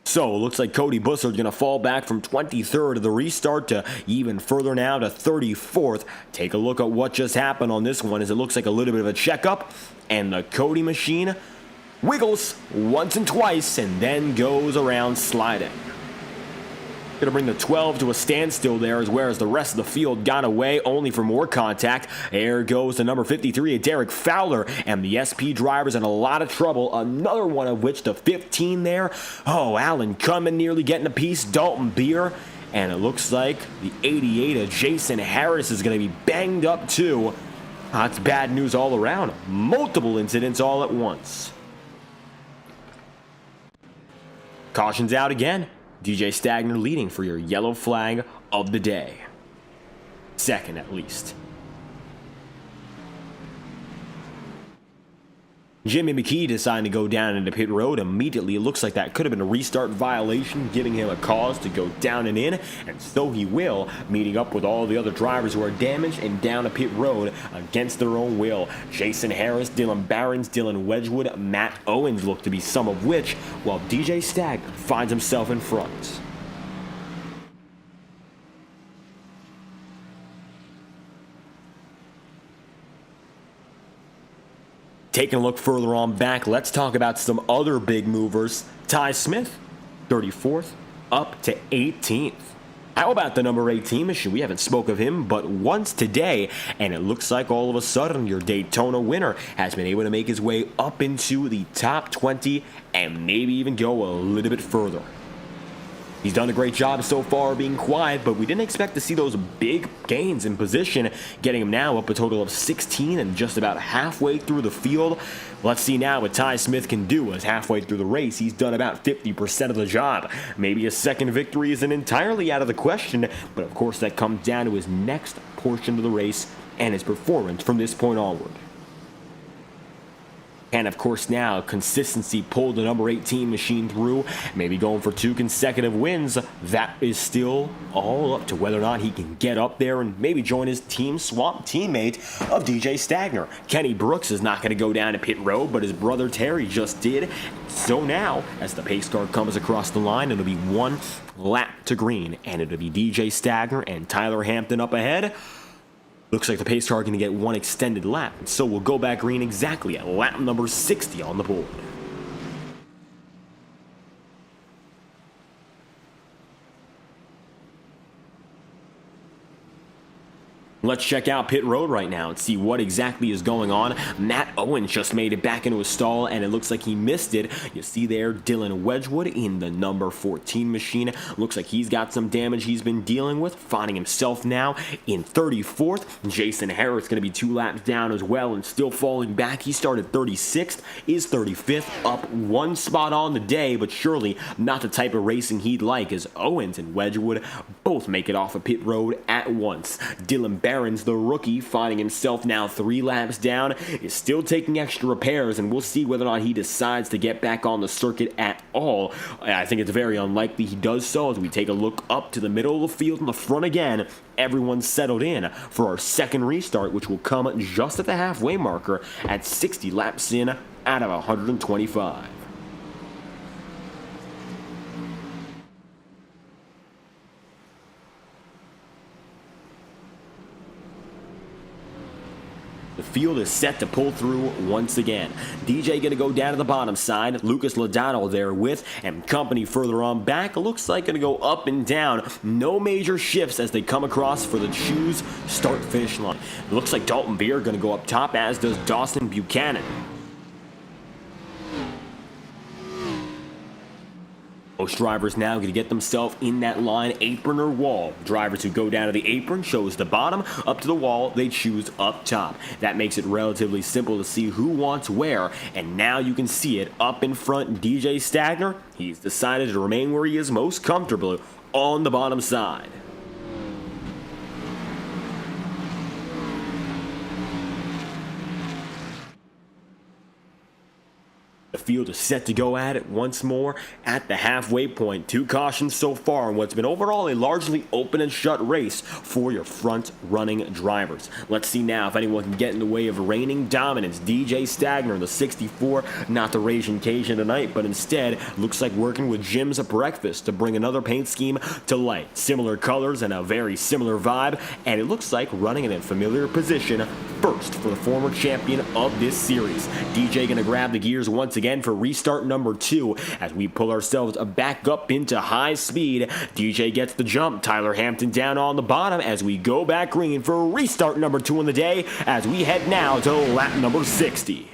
So, it looks like Cody Bussard's going to fall back from 23rd of the restart to even further now to 34th. Take a look at what just happened on this one as it looks like a little bit of a checkup. And the Cody machine wiggles once and twice and then goes around sliding. Going to bring the 12 to a standstill there, whereas the rest of the field got away only for more contact. There goes the number 53, Derek Fowler, and the SP drivers in a lot of trouble. Another one of which, the 15 there. Oh, Alan Cumming nearly getting a piece. Dalton Beer. And it looks like the 88 of Jason Harris is going to be banged up too. That's bad news all around. Multiple incidents all at once. Caution's out again. DJ Stagner leading for your yellow flag of the day. Second, at least. Jimmy McKee deciding to go down into pit road immediately. It looks like that could have been a restart violation, giving him a cause to go down and in, and so he will, meeting up with all the other drivers who are damaged and down a pit road against their own will. Jason Harris, Dylan Barons, Dylan Wedgwood, Matt Owens look to be some of which, while DJ Stagner finds himself in front. Taking a look further on back, let's talk about some other big movers. Ty Smith, 34th, up to 18th. How about the number 18 machine? We haven't spoke of him but once today, and it looks like all of a sudden your Daytona winner has been able to make his way up into the top 20 and maybe even go a little bit further. He's done a great job so far being quiet, but we didn't expect to see those big gains in position, getting him now up a total of 16 and just about halfway through the field. Let's see now what Ty Smith can do, as halfway through the race, he's done about 50% of the job. Maybe a second victory isn't entirely out of the question, but of course that comes down to his next portion of the race and his performance from this point onward. And of course now, consistency pulled the number 18 machine through, maybe going for 2 consecutive wins. That is still all up to whether or not he can get up there and maybe join his team swamp teammate of DJ Stagner. Kenny Brooks is not going to go down to pit road, but his brother Terry just did. So now, as the pace car comes across the line, it'll be 1 lap to green, and it'll be DJ Stagner and Tyler Hampton up ahead. Looks like the pace car going to get 1 extended lap, so we'll go back green exactly at lap number 60 on the board. Let's check out pit road right now and see what exactly is going on. Matt Owens just made it back into a stall, and it looks like he missed it. You see there Dylan Wedgwood in the number 14 machine. Looks like he's got some damage he's been dealing with, finding himself now in 34th. Jason Harris going to be 2 laps down as well and still falling back. He started 36th, is 35th, up 1 spot on the day, but surely not the type of racing he'd like, as Owens and Wedgwood both make it off of pit road at once. Dylan Barons, the rookie, finding himself now 3 laps down, is still taking extra repairs, and we'll see whether or not he decides to get back on the circuit at all. I think it's very unlikely he does so, as we take a look up to the middle of the field in the front again. Everyone's settled in for our second restart, which will come just at the halfway marker at 60 laps in out of 125. The field is set to pull through once again. DJ gonna go down to the bottom side. Lucas Lodano there with, and company further on back. Looks like gonna go up and down. No major shifts as they come across for the choose start-finish line. It looks like Dalton Beer gonna go up top, as does Dawson Buchanan. Most drivers now going to get themselves in that line, apron or wall. Drivers who go down to the apron chose the bottom, up to the wall they choose up top. That makes it relatively simple to see who wants where, and now you can see it up in front. DJ Stagner, he's decided to remain where he is most comfortable, on the bottom side. The field is set to go at it once more at the halfway point. 2 cautions so far in what's been overall a largely open and shut race for your front-running drivers. Let's see now if anyone can get in the way of reigning dominance. DJ Stagner, the 64, not the Raging Cajun tonight, but instead looks like working with Jim's Breakfast to bring another paint scheme to light. Similar colors and a very similar vibe, and it looks like running in a familiar position first for the former champion of this series. DJ gonna grab the gears once again for restart number 2 as we pull ourselves back up into high speed. DJ gets the jump. Tyler Hampton down on the bottom as we go back green for restart number 2 in the day as we head now to lap number 60.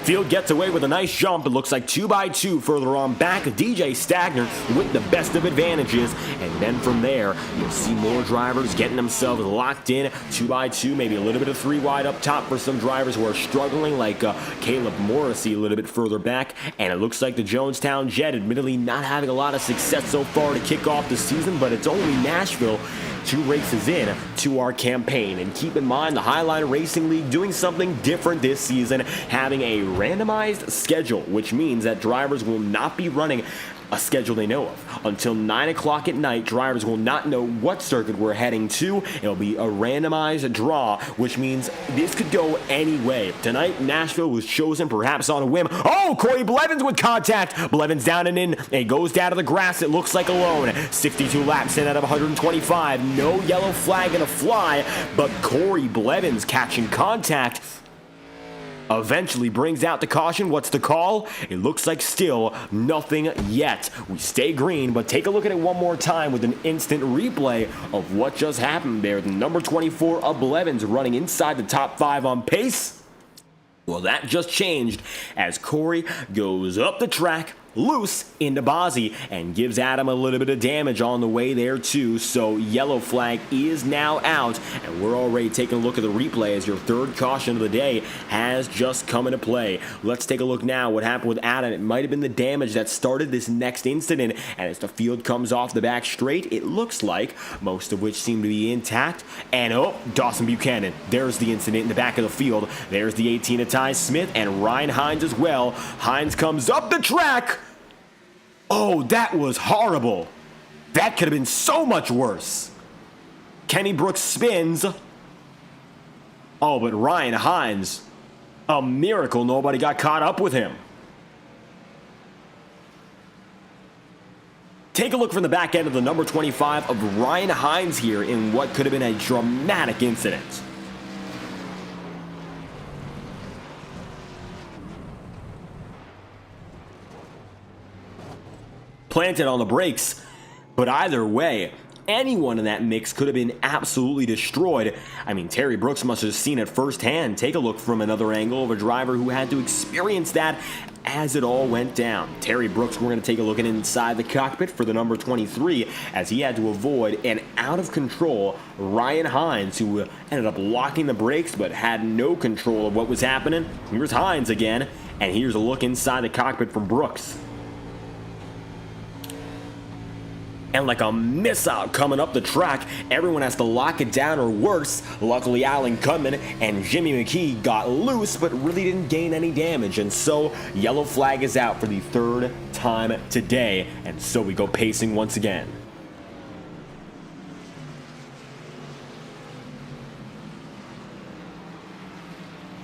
Field gets away with a nice jump. It looks like 2x2 further on back. DJ Stagner with the best of advantages. And then from there, you'll see more drivers getting themselves locked in. 2x2, maybe a little bit of 3 wide up top for some drivers who are struggling, like Caleb Morrissey a little bit further back. And it looks like the Jonestown Jet, admittedly not having a lot of success so far to kick off the season, but it's only Nashville 2 races in to our campaign. And keep in mind, the Highline Racing League doing something different this season, having a randomized schedule, which means that drivers will not be running a schedule they know of. Until 9 o'clock at night, drivers will not know what circuit we're heading to. It'll be a randomized draw, which means this could go any way. Tonight, Nashville was chosen perhaps on a whim. Oh, Corey Blevins with contact. Blevins down and in, and goes down to the grass, it looks like alone. 62 laps in out of 125. No yellow flag gonna fly, but Corey Blevins catching contact eventually brings out the caution. What's the call? It looks like still nothing yet. We stay green, but take a look at it one more time with an instant replay of what just happened there. The number 24 of Blevins running inside the top 5 on pace. Well, that just changed as Corey goes up the track, loose into Bozzy, and gives Adam a little bit of damage on the way there too. So yellow flag is now out, and we're already taking a look at the replay as your 3rd caution of the day has just come into play. Let's take a look now what happened with Adam. It might have been the damage that started this next incident, and as the field comes off the back straight, it looks like most of which seem to be intact. And oh, Dawson Buchanan, there's the incident in the back of the field. There's the 18 of Ty Smith and Ryan Hines as well. Hines comes up the track. Oh, that was horrible. That could have been so much worse. Kenny Brooks spins. Oh, but Ryan Hines, a miracle nobody got caught up with him. Take a look from the back end of the number 25 of Ryan Hines here in what could have been a dramatic incident. Planted on the brakes, but either way, anyone in that mix could have been absolutely destroyed. I mean, Terry Brooks must have seen it firsthand. Take a look from another angle of a driver who had to experience that as it all went down. Terry Brooks, we're going to take a look at inside the cockpit for the number 23 as he had to avoid an out-of-control Ryan Hines, who ended up locking the brakes but had no control of what was happening. Here's Hines again, and here's a look inside the cockpit from Brooks. And like a missile coming up the track, everyone has to lock it down or worse. Luckily, Alan Cudman and Jimmy McKee got loose, but really didn't gain any damage. And so, yellow flag is out for the 3rd time today. And so we go pacing once again.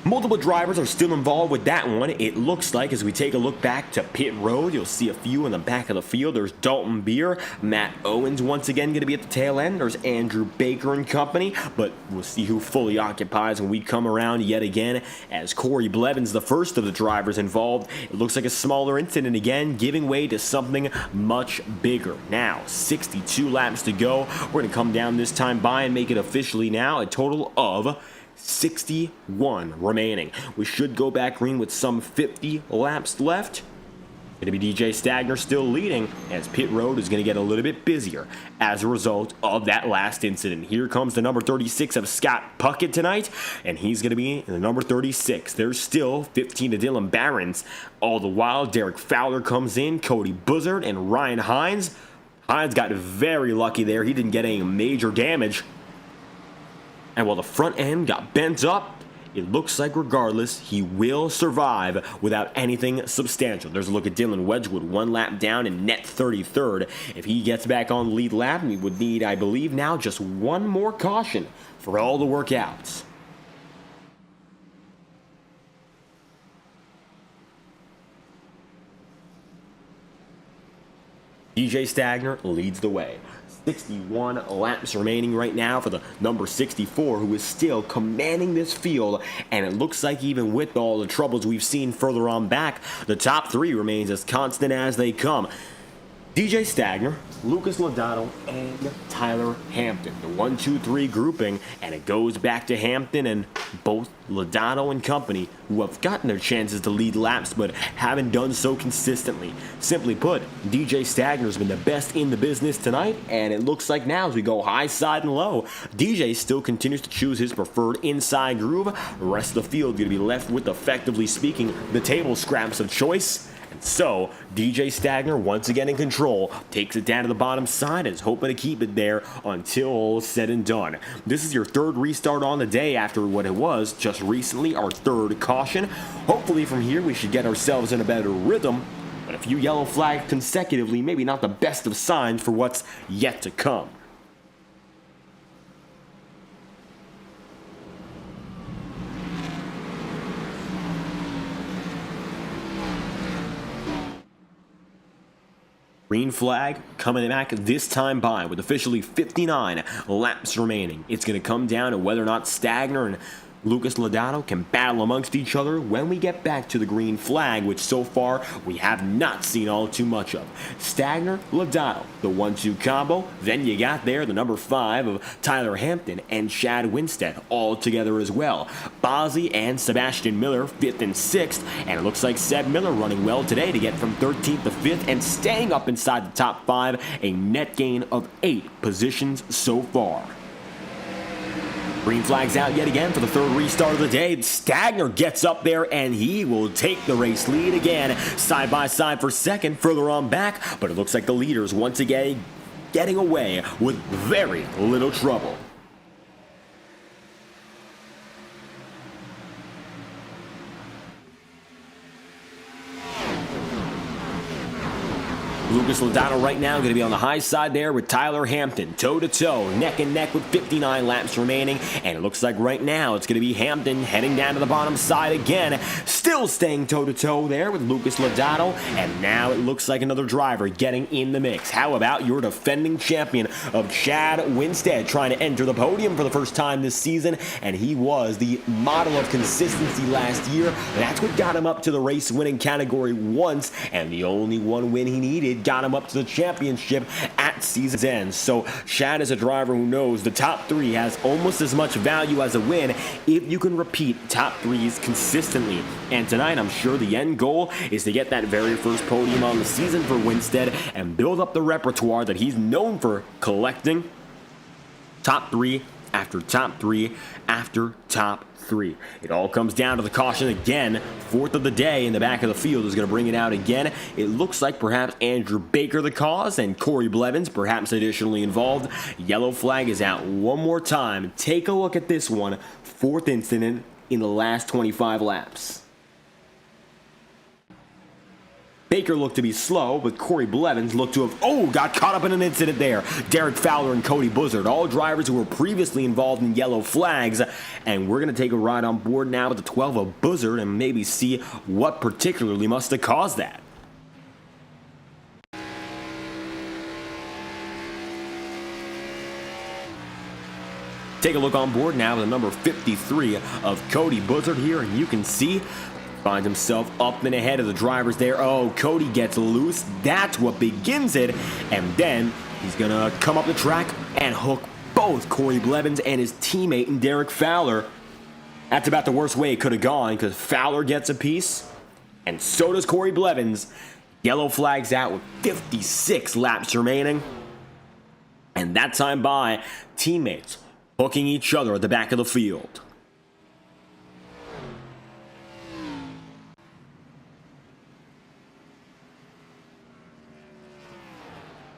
Multiple drivers are still involved with that one. It looks like as we take a look back to pit road, you'll see a few in the back of the field. There's Dalton Beer, Matt Owens once again going to be at the tail end. There's Andrew Baker and company, but we'll see who fully occupies when we come around yet again as Corey Blevins, the first of the drivers involved. It looks like a smaller incident again, giving way to something much bigger. Now, 62 laps to go. We're going to come down this time by and make it officially now a total of 61 remaining. We should go back green with some 50 laps left. Going to be DJ Stagner still leading as pit road is going to get a little bit busier as a result of that last incident. Here comes the number 36 of Scott Puckett tonight, and he's going to be in the number 36. There's still 15 to Dylan Barons. All the while, Derek Fowler comes in, Cody Buzzard, and Ryan Hines. Hines got very lucky there. He didn't get any major damage. And while the front end got bent up, it looks like regardless, he will survive without anything substantial. There's a look at Dylan Wedgwood, 1 lap down in net 33rd. If he gets back on the lead lap, we would need, I believe now, just one more caution for all the workouts. DJ Stagner leads the way. 61 laps remaining right now for the number 64, who is still commanding this field, and it looks like even with all the troubles we've seen further on back, the top 3 remains as constant as they come. DJ Stagner, Lucas Lodato, and Tyler Hampton. The 1, 2, 3 grouping, and it goes back to Hampton and both Lodato and company, who have gotten their chances to lead laps but haven't done so consistently. Simply put, DJ Stagner's been the best in the business tonight, and it looks like now as we go high, side, and low, DJ still continues to choose his preferred inside groove. The rest of the field going to be left with, effectively speaking, the table scraps of choice. So, DJ Stagner, once again in control, takes it down to the bottom side and is hoping to keep it there until all is said and done. This is your 3rd restart on the day after what it was just recently our 3rd caution. Hopefully from here we should get ourselves in a better rhythm, but a few yellow flags consecutively, maybe not the best of signs for what's yet to come. Green flag coming back this time by with officially 59 laps remaining. It's going to come down to whether or not Stagner and Lucas Lodato can battle amongst each other when we get back to the green flag, which so far we have not seen all too much of. Stagner, Lodato, the 1-2 combo. Then you got there the number 5 of Tyler Hampton and Chad Winstead all together as well. Bozzy and Sebastian Miller 5th and 6th, and it looks like Seb Miller running well today to get from 13th to 5th and staying up inside the top 5, a net gain of 8 positions so far. Green flag's out yet again for the 3rd restart of the day. Stagner gets up there and he will take the race lead again. Side by side for 2nd, further on back, but it looks like the leaders once again getting away with very little trouble. Lucas Lodato right now going to be on the high side there with Tyler Hampton, toe-to-toe, neck and neck with 59 laps remaining, and it looks like right now it's going to be Hampton heading down to the bottom side again, still staying toe-to-toe there with Lucas Lodato, and now it looks like another driver getting in the mix. How about your defending champion of Chad Winstead trying to enter the podium for the first time this season, and he was the model of consistency last year. That's what got him up to the race-winning category once, and the only one win he needed got him up to the championship at season's end. So Chad is a driver who knows the top 3 has almost as much value as a win if you can repeat top 3s consistently. And tonight I'm sure the end goal is to get that very first podium on the season for Winstead and build up the repertoire that he's known for collecting. Top 3 after top 3 after top 3. It all comes down to the caution again. 4th of the day in the back of the field is going to bring it out again. It looks like perhaps Andrew Baker the cause and Corey Blevins perhaps additionally involved. Yellow flag is out one more time. Take a look at this one. 4th incident in the last 25 laps. Baker looked to be slow, but Corey Blevins looked to have, got caught up in an incident there. Derek Fowler and Cody Buzzard, all drivers who were previously involved in yellow flags. And we're going to take a ride on board now with the 12 of Buzzard and maybe see what particularly must have caused that. Take a look on board now with the number 53 of Cody Buzzard here, and you can see finds himself up and ahead of the drivers there. Cody gets loose. That's what begins it. And then he's going to come up the track and hook both Corey Blevins and his teammate in Derek Fowler. That's about the worst way it could have gone because Fowler gets a piece and so does Corey Blevins. Yellow flags out with 56 laps remaining. And that time by, teammates hooking each other at the back of the field.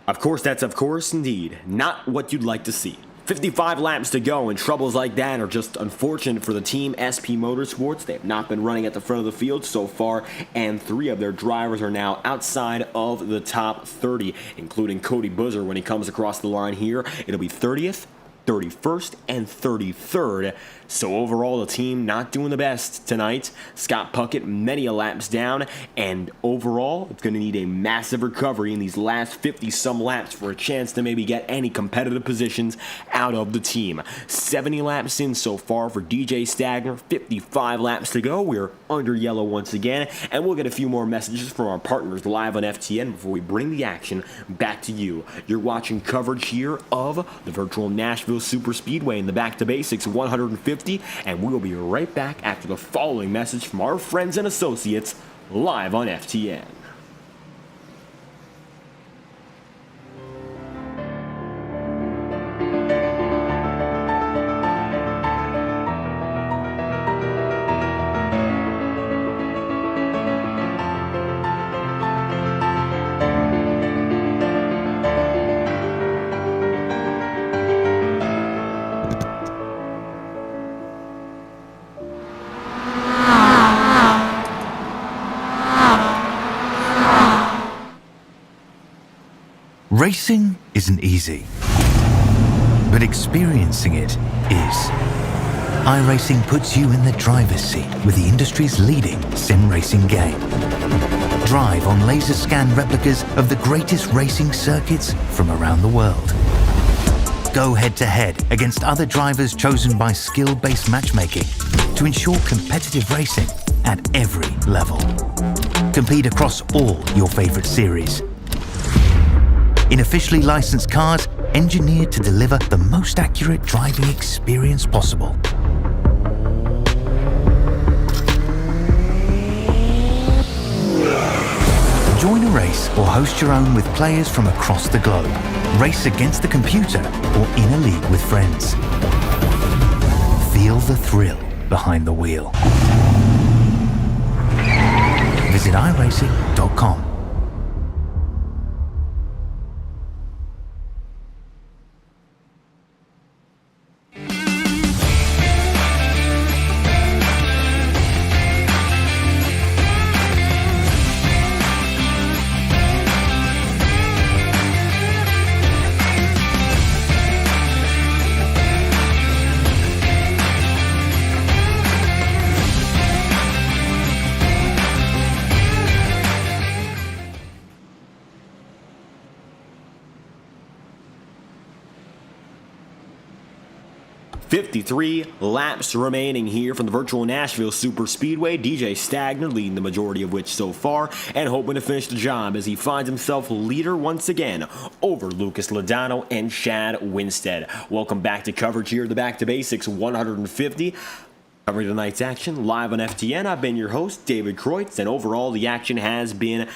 Of course, indeed, not what you'd like to see. 55 laps to go, and troubles like that are just unfortunate for the team SP Motorsports. They have not been running at the front of the field so far, and 3 of their drivers are now outside of the top 30, including Cody Buzzard when he comes across the line here. It'll be 30th, 31st, and 33rd. So overall, the team not doing the best tonight. Scott Puckett many a laps down, and overall, it's going to need a massive recovery in these last 50-some laps for a chance to maybe get any competitive positions out of the team. 70 laps in so far for DJ Stagner, 55 laps to go. We're under yellow once again, and we'll get a few more messages from our partners live on FTN before we bring the action back to you. You're watching coverage here of the virtual Nashville Superspeedway in the Back2Basics 150. And we will be right back after the following message from our friends and associates live on FTN. Racing isn't easy, but experiencing it is. iRacing puts you in the driver's seat with the industry's leading sim racing game. Drive on laser scan replicas of the greatest racing circuits from around the world. Go head-to-head against other drivers chosen by skill-based matchmaking to ensure competitive racing at every level. Compete across all your favorite series. In officially licensed cars, engineered to deliver the most accurate driving experience possible. Join a race or host your own with players from across the globe. Race against the computer or in a league with friends. Feel the thrill behind the wheel. Visit iRacing.com. .53 laps remaining here from the virtual Nashville Superspeedway. DJ Stagner leading the majority of which so far and hoping to finish the job as he finds himself leader once again over Lucas Lodano and Chad Winstead. Welcome back to coverage here at the Back2Basics 150. Covering tonight's action live on FTN. I've been your host, David Kreutz, and overall the action has been,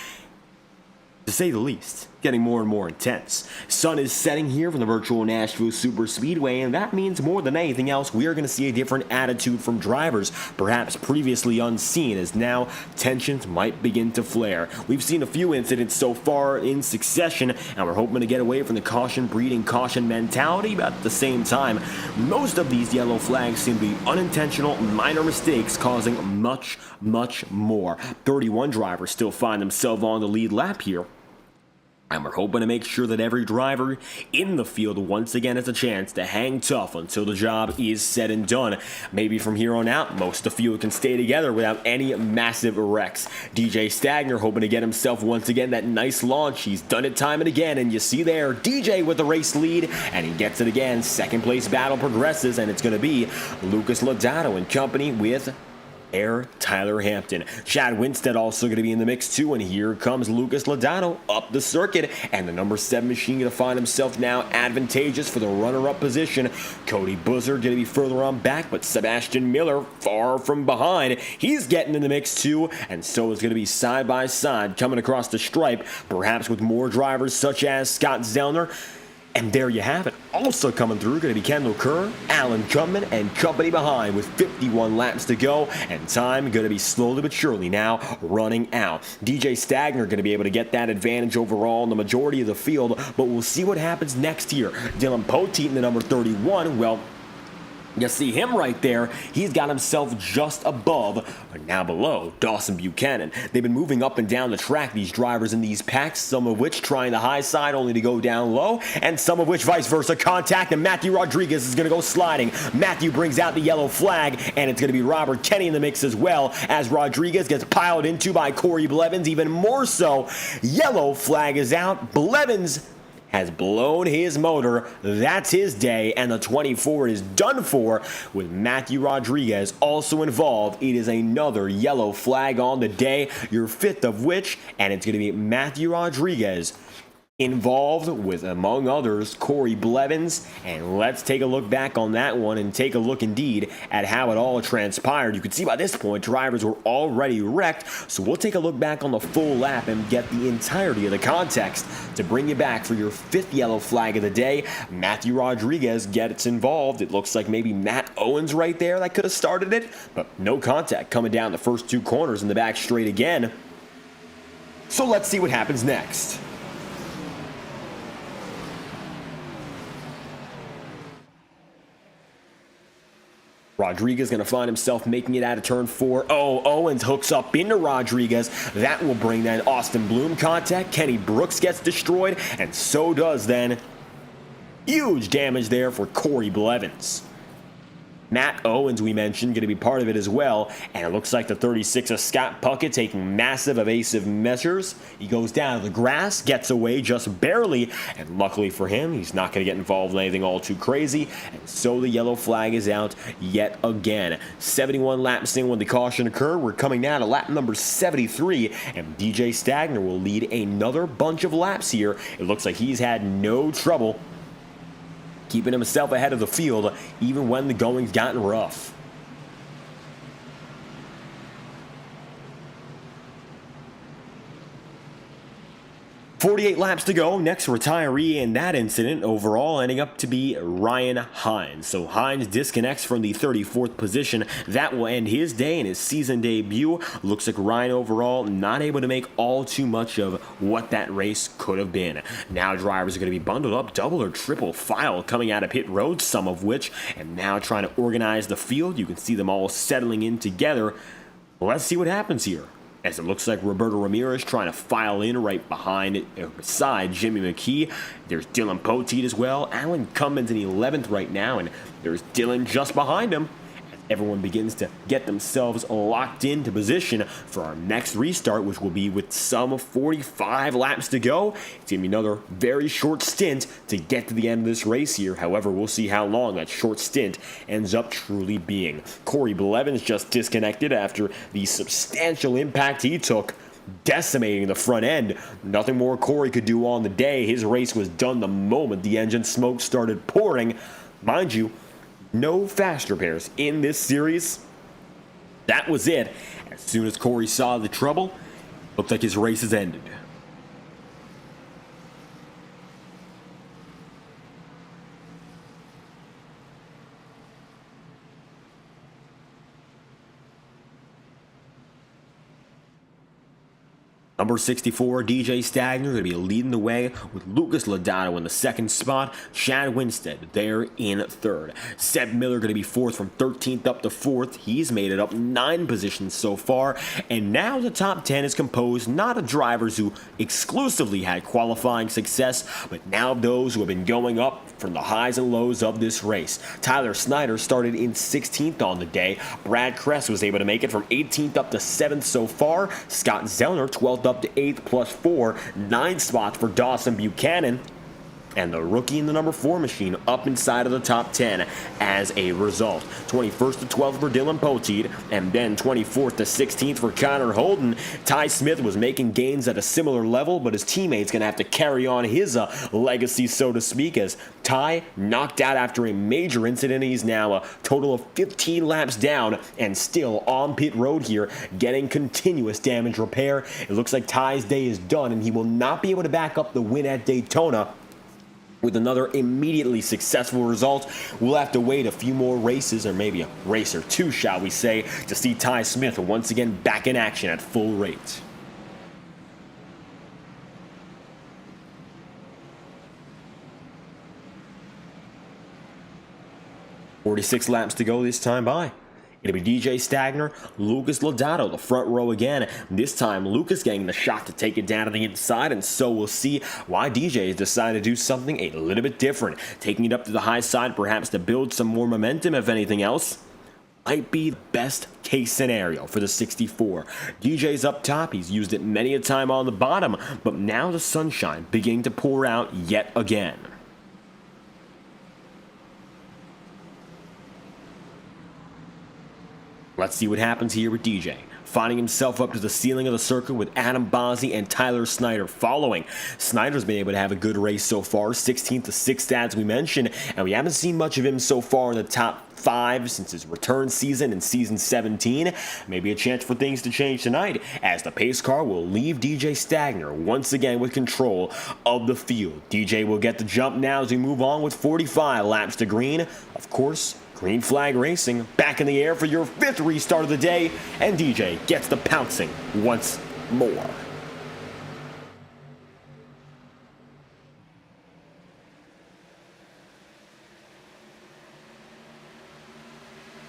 to say the least, getting more and more intense. Sun is setting here from the virtual Nashville Superspeedway, and that means more than anything else, we are going to see a different attitude from drivers, perhaps previously unseen, as now tensions might begin to flare. We've seen a few incidents so far in succession, and we're hoping to get away from the caution breeding caution mentality, but at the same time, most of these yellow flags seem to be unintentional, minor mistakes causing much more. 31 drivers still find themselves on the lead lap here. And we're hoping to make sure that every driver in the field once again has a chance to hang tough until the job is said and done. Maybe from here on out, most of the field can stay together without any massive wrecks. DJ Stagner hoping to get himself once again that nice launch. He's done it time and again, and you see there, DJ with the race lead, and he gets it again. Second place battle progresses, and it's going to be Lucas Lodato and company with Tyler Hampton. Chad Winstead also going to be in the mix too, and here comes Lucas Lodato up the circuit, and the number 7 machine going to find himself now advantageous for the runner-up position. Cody Buzzard going to be further on back, but Sebastian Miller far from behind. He's getting in the mix too, and so is going to be side by side coming across the stripe, perhaps with more drivers such as Scott Zellner. And there you have it. Also coming through, going to be Kendall Kerr, Alan Cutman, and company behind with 51 laps to go, and time going to be slowly but surely now running out. DJ Stagner going to be able to get that advantage overall in the majority of the field, but we'll see what happens next year. Dylan Poteet in the number 31, well, you see him right there. He's got himself just above, or now below, Dawson Buchanan. They've been moving up and down the track, these drivers in these packs, some of which trying the high side only to go down low, and some of which vice versa. Contact, and Matthew Rodriguez is going to go sliding. Matthew brings out the yellow flag, and it's going to be Robert Kenny in the mix as well, as Rodriguez gets piled into by Corey Blevins. Even more so, yellow flag is out. Blevins has blown his motor. That's his day, and the 24 is done for with Matthew Rodriguez also involved. It is another yellow flag on the day, your 5th of which, and it's going to be Matthew Rodriguez involved with, among others, Corey Blevins. And let's take a look back on that one and take a look indeed at how it all transpired. You can see by this point drivers were already wrecked, so we'll take a look back on the full lap and get the entirety of the context to bring you back for your 5th yellow flag of the day. Matthew Rodriguez gets involved. It looks like maybe Matt Owens right there that could have started it, but no contact coming down the first 2 corners in the back straight again. So let's see what happens next. Rodriguez going to find himself making it out of turn 4. Oh, Owens hooks up into Rodriguez. That will bring that Austin Bloom contact. Kenny Brooks gets destroyed, and so does then huge damage there for Corey Blevins. Matt Owens, we mentioned, going to be part of it as well. And it looks like the 36 of Scott Puckett taking massive evasive measures. He goes down to the grass, gets away just barely. And luckily for him, he's not going to get involved in anything all too crazy. And so the yellow flag is out yet again. 71 laps in when the caution occurred. We're coming now to lap number 73. And DJ Stagner will lead another bunch of laps here. It looks like he's had no trouble keeping himself ahead of the field even when the going's gotten rough. 48 laps to go. Next retiree in that incident overall ending up to be Ryan Hines. So Hines disconnects from the 34th position. That will end his day and his season debut. Looks like Ryan overall not able to make all too much of what that race could have been. Now drivers are going to be bundled up double or triple file coming out of pit road, some of which, and now trying to organize the field. You can see them all settling in together. Let's see what happens here, as it looks like Roberto Ramirez trying to file in right beside Jimmy McKee. There's Dylan Poteet as well. Alan Cummins in 11th right now, and there's Dylan just behind him. As everyone begins to get themselves locked into position for our next restart, which will be with some 45 laps to go. It's going to be another very short stint to get to the end of this race here. However, we'll see how long that short stint ends up truly being. Corey Blevins just disconnected after the substantial impact he took, decimating the front end. Nothing more Corey could do on the day. His race was done the moment the engine smoke started pouring. Mind you, no fast repairs in this series. That was it. As soon as Corey saw the trouble, looked like his race is ended. Number 64, DJ Stagner, going to be leading the way with Lucas Lodato in the second spot. Chad Winstead there in third. Seb Miller going to be fourth from 13th up to fourth. He's made it up 9 positions so far. And now the top 10 is composed not of drivers who exclusively had qualifying success, but now those who have been going up from the highs and lows of this race. Tyler Snyder started in 16th on the day. Brad Kress was able to make it from 18th up to 7th so far. Scott Zellner 12th up to 8th plus 4, 9 spots for Dawson Buchanan. And the rookie in the number 4 machine up inside of the top 10 as a result. 21st to 12th for Dylan Poteet, and then 24th to 16th for Connor Holden. Ty Smith was making gains at a similar level, but his teammate's going to have to carry on his legacy, so to speak, as Ty knocked out after a major incident. He's now a total of 15 laps down and still on pit road here, getting continuous damage repair. It looks like Ty's day is done, and he will not be able to back up the win at Daytona with another immediately successful result. We'll have to wait a few more races, or maybe a race or two, shall we say, to see Ty Smith once again back in action at full rate. "46 laps to go this time by. It'll be DJ Stagner, Lucas Lodato, the front row again. This time, Lucas getting the shot to take it down to the inside, and so we'll see why DJ has decided to do something a little bit different. Taking it up to the high side, perhaps to build some more momentum, if anything else. Might be the best case scenario for the 64. DJ's up top. He's used it many a time on the bottom, but now the sunshine beginning to pour out yet again. Let's see what happens here with DJ. Finding himself up to the ceiling of the circuit with Adam Bozzi and Tyler Snyder following. Snyder's been able to have a good race so far, 16th to 6th as we mentioned, and we haven't seen much of him so far in the top 5 since his return season in season 17. Maybe a chance for things to change tonight, as the pace car will leave DJ Stagner once again with control of the field. DJ will get the jump now as we move on with 45 laps to green. Of course, Green Flag Racing back in the air for your 5th restart of the day, and DJ gets the pouncing once more.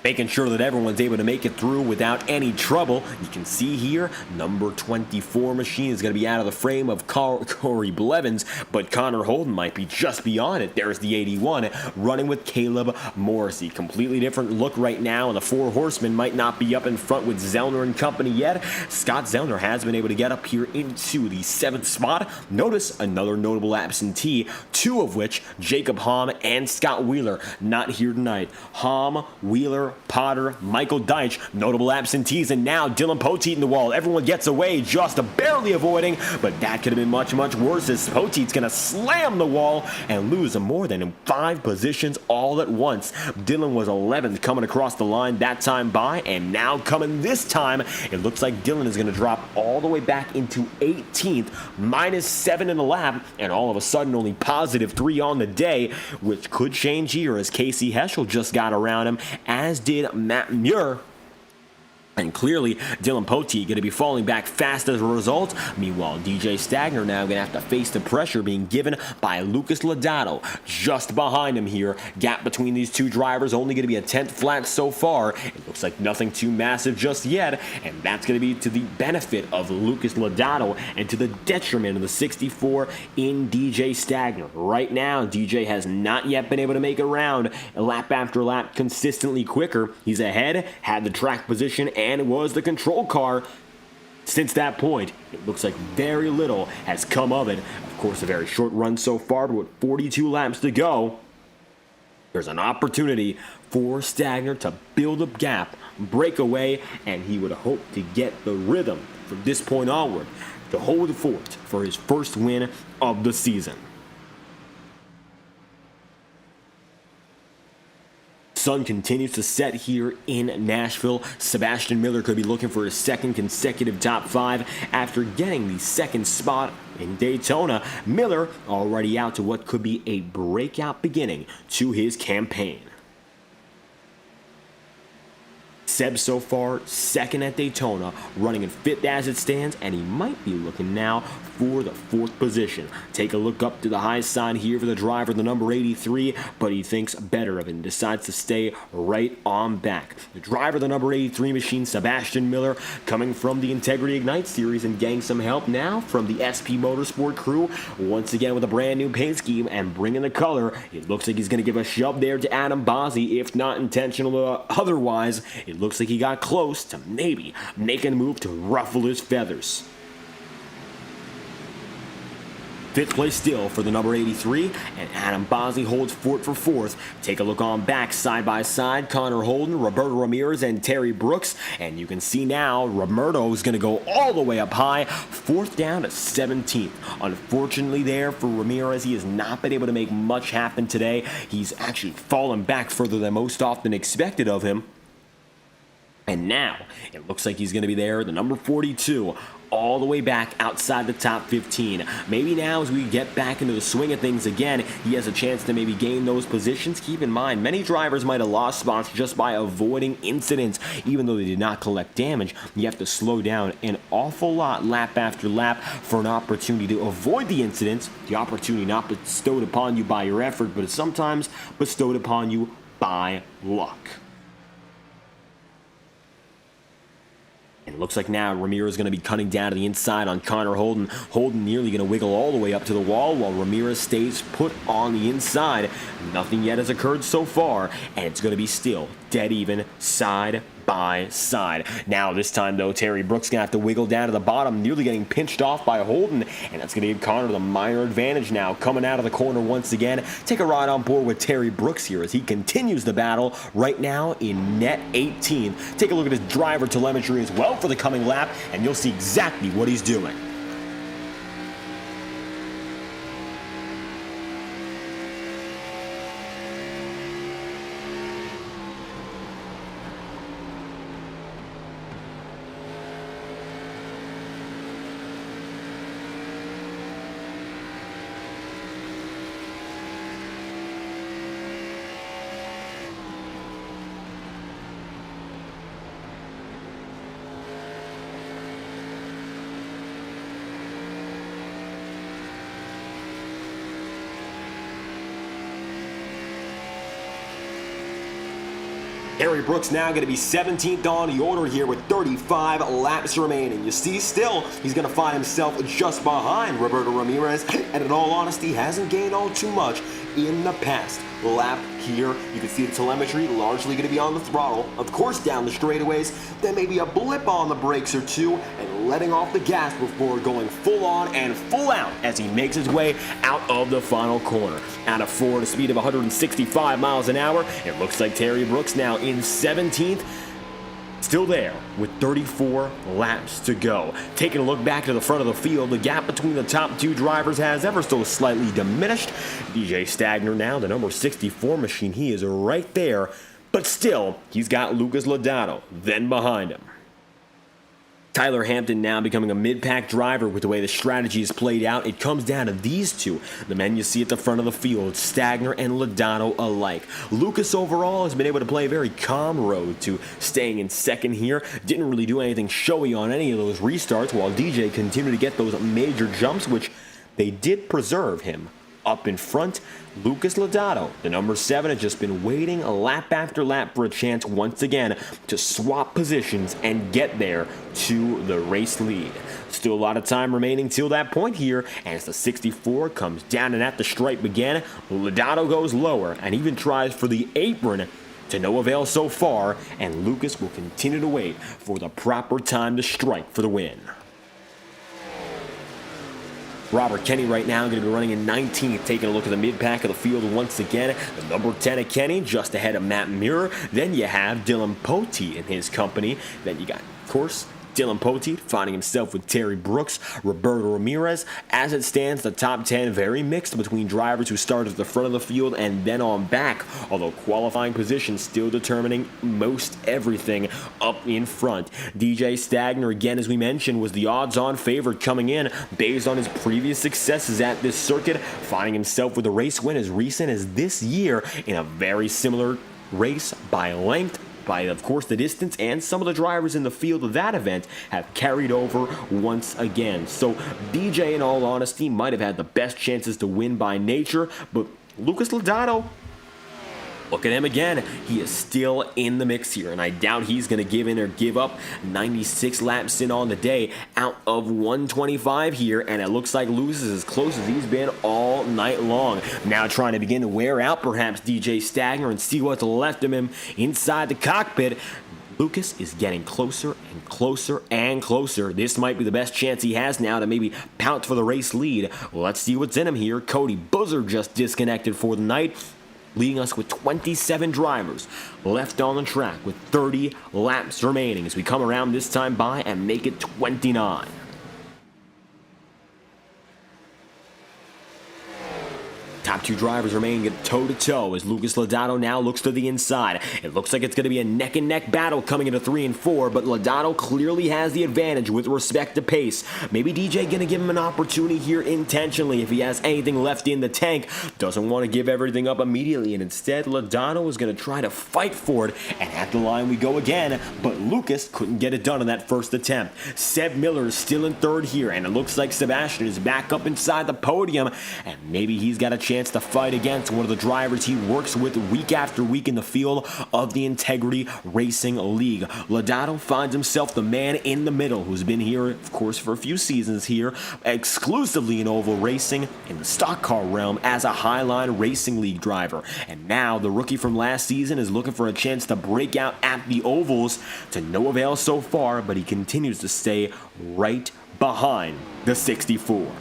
Making sure that everyone's able to make it through without any trouble. You can see here, number 24 machine is going to be out of the frame of Corey Blevins, but Connor Holden might be just beyond it. There's the 81 running with Caleb Morrissey. Completely different look right now, and the 4 horsemen might not be up in front with Zellner and company yet. Scott Zellner has been able to get up here into the 7th spot. Notice another notable absentee, 2 of which, Jacob Hamm and Scott Wheeler, not here tonight. Hamm, Wheeler, Potter, Michael Deitch, notable absentees, and now Dylan Poteet in the wall. Everyone gets away, just barely avoiding, but that could have been much, much worse, as Poteet's going to slam the wall and lose more than 5 positions all at once. Dylan was 11th coming across the line that time by, and now coming this time, it looks like Dylan is going to drop all the way back into 18th, -7 in the lap, and all of a sudden only +3 on the day, which could change here as Casey Heschel just got around him, as did Matt Muir. And clearly, Dylan Poteet going to be falling back fast as a result. Meanwhile, DJ Stagner now going to have to face the pressure being given by Lucas Lodato. Just behind him here. Gap between these two drivers only going to be a 10th flat so far. It looks like nothing too massive just yet. And that's going to be to the benefit of Lucas Lodato and to the detriment of the 64 in DJ Stagner. Right now, DJ has not yet been able to make a round lap after lap consistently quicker. He's ahead, had the track position, and it was the control car. Since that point, it looks like very little has come of it. Of course, a very short run so far, but with 42 laps to go, there's an opportunity for Stagner to build a gap, break away, and he would hope to get the rhythm from this point onward to hold the fort for his first win of the season. Sun continues to set here in Nashville. Sebastian Miller could be looking for his 2nd consecutive top 5 after getting the 2nd spot in Daytona. Miller already out to what could be a breakout beginning to his campaign. Seb so far second at Daytona, running in fifth as it stands, and he might be looking now for the fourth position. Take a look up to the high side here for the driver, the number 83, but he thinks better of it and decides to stay right on back. The driver, the number 83 machine, Sebastian Miller, coming from the Integrity Ignite series and getting some help now from the SP Motorsport crew, once again with a brand new paint scheme and bringing the color. It looks like he's going to give a shove there to Adam Bozzi, if not intentional otherwise. It looks like he got close to maybe making a move to ruffle his feathers. Fifth place still for the number 83, and Adam Bozzi holds fort for fourth. Take a look on back, side by side, Connor Holden, Roberto Ramirez, and Terry Brooks, and you can see now Roberto is going to go all the way up high, fourth down to 17th. Unfortunately there for Ramirez, he has not been able to make much happen today. He's actually fallen back further than most often expected of him. And now, it looks like he's going to be there, the number 42, all the way back outside the top 15. Maybe now as we get back into the swing of things again, he has a chance to maybe gain those positions. Keep in mind, many drivers might have lost spots just by avoiding incidents, even though they did not collect damage. You have to slow down an awful lot lap after lap for an opportunity to avoid the incidents, the opportunity not bestowed upon you by your effort, but it's sometimes bestowed upon you by luck. And it looks like now Ramirez is going to be cutting down to the inside on Connor Holden. Holden nearly going to wiggle all the way up to the wall while Ramirez stays put on the inside. Nothing yet has occurred so far, and it's going to be still dead even, side by side. Now this time though, Terry Brooks going to have to wiggle down to the bottom, nearly getting pinched off by Holden, and that's going to give Connor the minor advantage now, coming out of the corner once again. Take a ride on board with Terry Brooks here as he continues the battle right now in net 18. Take a look at his driver telemetry as well for the coming lap, and you'll see exactly what he's doing. Terry Brooks now going to be 17th on the order here with 35 laps remaining. You see, still, he's going to find himself just behind Roberto Ramirez, and in all honesty, hasn't gained all too much in the past lap here. You can see the telemetry largely going to be on the throttle. Of course, down the straightaways, then maybe a blip on the brakes or two, and letting off the gas before going full on and full out as he makes his way out of the final corner. Out of 4 at a speed of 165 miles an hour, it looks like Terry Brooks now in 17th. Still there with 34 laps to go. Taking a look back to the front of the field, the gap between the top two drivers has ever so slightly diminished. DJ Stagner now, the number 64 machine, he is right there, but still, he's got Lucas Lodato then behind him. Tyler Hampton now becoming a mid-pack driver with the way the strategy is played out. It comes down to these two, the men you see at the front of the field, Stagner and Lodato alike. Lucas overall has been able to play a very calm road to staying in second here. Didn't really do anything showy on any of those restarts, while DJ continued to get those major jumps, which they did preserve him. Up in front, Lucas Lodato, the number 7, has just been waiting lap after lap for a chance once again to swap positions and get there to the race lead. Still a lot of time remaining till that point here, and as the 64 comes down and at the stripe again, Lodato goes lower and even tries for the apron, to no avail so far, and Lucas will continue to wait for the proper time to strike for the win. Robert Kenny right now going to be running in 19th, taking a look at the mid-pack of the field once again. The number 10 of Kenny just ahead of Matt Muir. Then you have Dylan Poteet in his company. Then you got, of course, Dylan Poteet finding himself with Terry Brooks, Roberto Ramirez. As it stands, the top 10 very mixed between drivers who started at the front of the field and then on back, although qualifying positions still determining most everything up in front. DJ Stagner, again, as we mentioned, was the odds-on favorite coming in based on his previous successes at this circuit, finding himself with a race win as recent as this year in a very similar race by length. by, of course, the distance, and some of the drivers in the field of that event have carried over once again. So DJ, in all honesty, might have had the best chances to win by nature, but Lucas Lodato, look at him again. He is still in the mix here, and I doubt he's going to give in or give up. 96 laps in on the day out of 125 here, and it looks like Lucas is as close as he's been all night long. Now trying to begin to wear out perhaps DJ Stagner and see what's left of him inside the cockpit. Lucas is getting closer and closer and closer. This might be the best chance he has now to maybe pounce for the race lead. Well, let's see what's in him here. Cody Buzzer just disconnected for the night, leaving us with 27 drivers left on the track with 30 laps remaining as we come around this time by and make it 29. Top two drivers remain toe-to-toe as Lucas Lodato now looks to the inside. It looks like it's going to be a neck-and-neck battle coming into 3 and 4, but Lodato clearly has the advantage with respect to pace. Maybe DJ going to give him an opportunity here intentionally if he has anything left in the tank. Doesn't want to give everything up immediately, and instead Lodato is going to try to fight for it, and at the line we go again, but Lucas couldn't get it done on that first attempt. Seb Miller is still in third here, and it looks like Sebastian is back up inside the podium, and maybe he's got a chance to fight against one of the drivers he works with week after week in the field of the Integrity Racing League. Lodato finds himself the man in the middle who's been here, of course, for a few seasons here, exclusively in oval racing in the stock car realm as a Highline Racing League driver. And now the rookie from last season is looking for a chance to break out at the ovals, to no avail so far, but he continues to stay right behind the 64.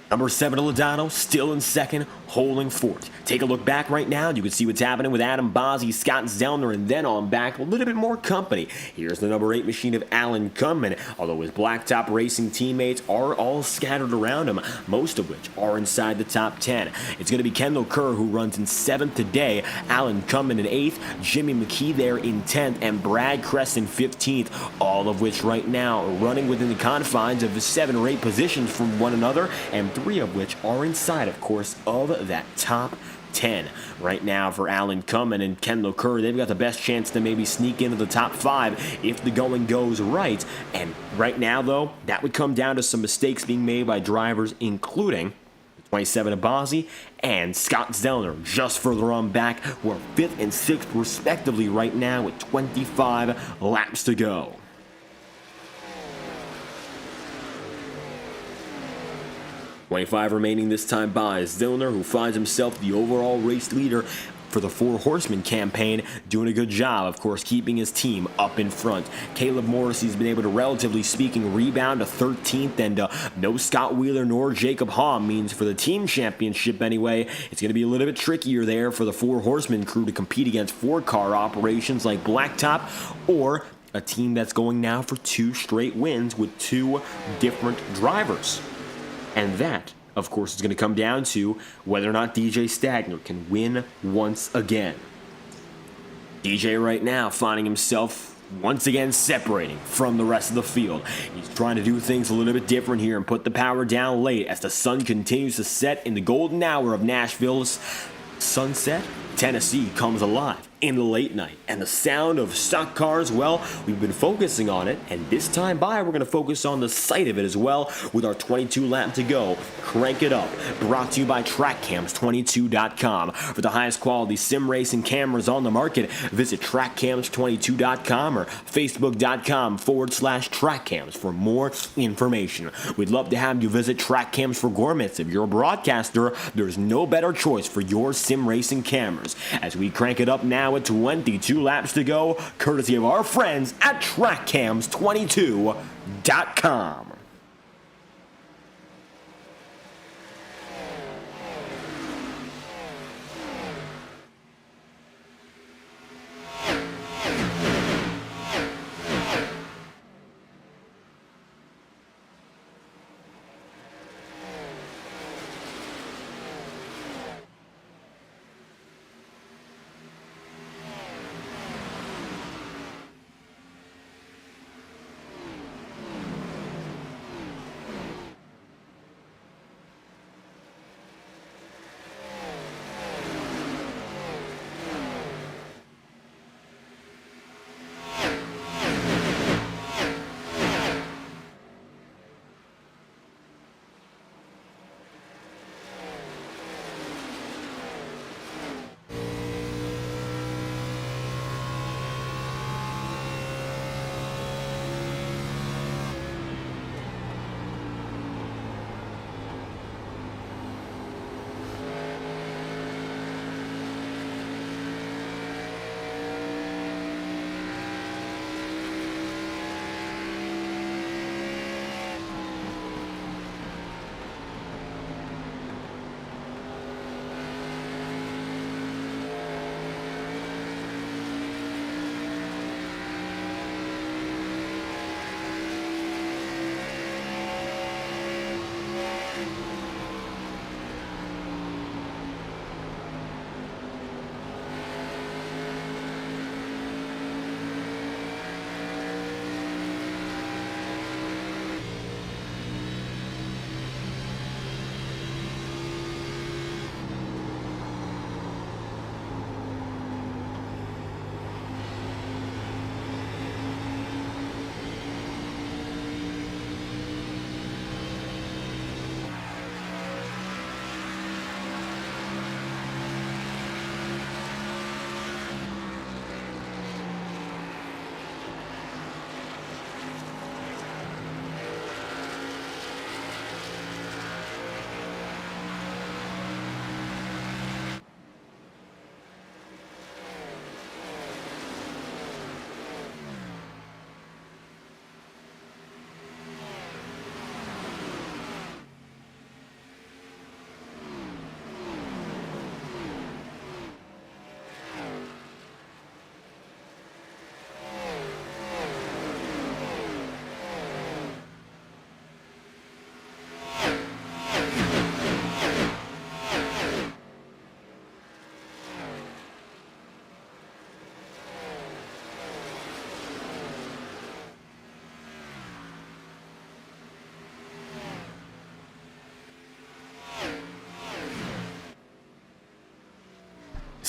Number 7, Lodato, still in second, holding fort. Take a look back right now, and you can see what's happening with Adam Bozzi, Scott Zellner, and then on back, a little bit more company. Here's the number 8 machine of Alan Cummin, although his Blacktop Racing teammates are all scattered around him, most of which are inside the top 10. It's going to be Kendall Kerr who runs in 7th today, Alan Cummin in 8th, Jimmy McKee there in 10th, and Brad Kress in 15th, all of which right now are running within the confines of the 7 or 8 positions from one another, and 3 of which are inside, of course, of that top 10. Right now for Alan Cummin and Kendall Kerr, they've got the best chance to maybe sneak into the top 5 if the going goes right. And right now, though, that would come down to some mistakes being made by drivers, including 27 of Bozzi and Scott Zellner just further on back, who are 5th and 6th respectively right now with 25 laps to go. 25 remaining this time by Zellner, who finds himself the overall race leader for the Four Horsemen campaign, doing a good job, of course, keeping his team up in front. Caleb Morrissey's been able to, relatively speaking, rebound to 13th, and no Scott Wheeler nor Jacob Hamm means for the team championship anyway, it's going to be a little bit trickier there for the Four Horsemen crew to compete against 4-car operations like Blacktop, or a team that's going now for 2 straight wins with 2 different drivers. And that, of course, is going to come down to whether or not DJ Stagner can win once again. DJ right now finding himself once again separating from the rest of the field. He's trying to do things a little bit different here and put the power down late as the sun continues to set in the golden hour of Nashville's sunset. Tennessee comes alive in the late night, and the sound of stock cars, well, we've been focusing on it, and this time by, we're going to focus on the sight of it as well with our 22 lap to go. Crank it up. Brought to you by TrackCams22.com. For the highest quality sim racing cameras on the market, visit TrackCams22.com or Facebook.com/TrackCams for more information. We'd love to have you visit TrackCams for Gourmets. If you're a broadcaster, there's no better choice for your sim racing cameras. As we crank it up now with 22 laps to go, courtesy of our friends at TrackCams22.com.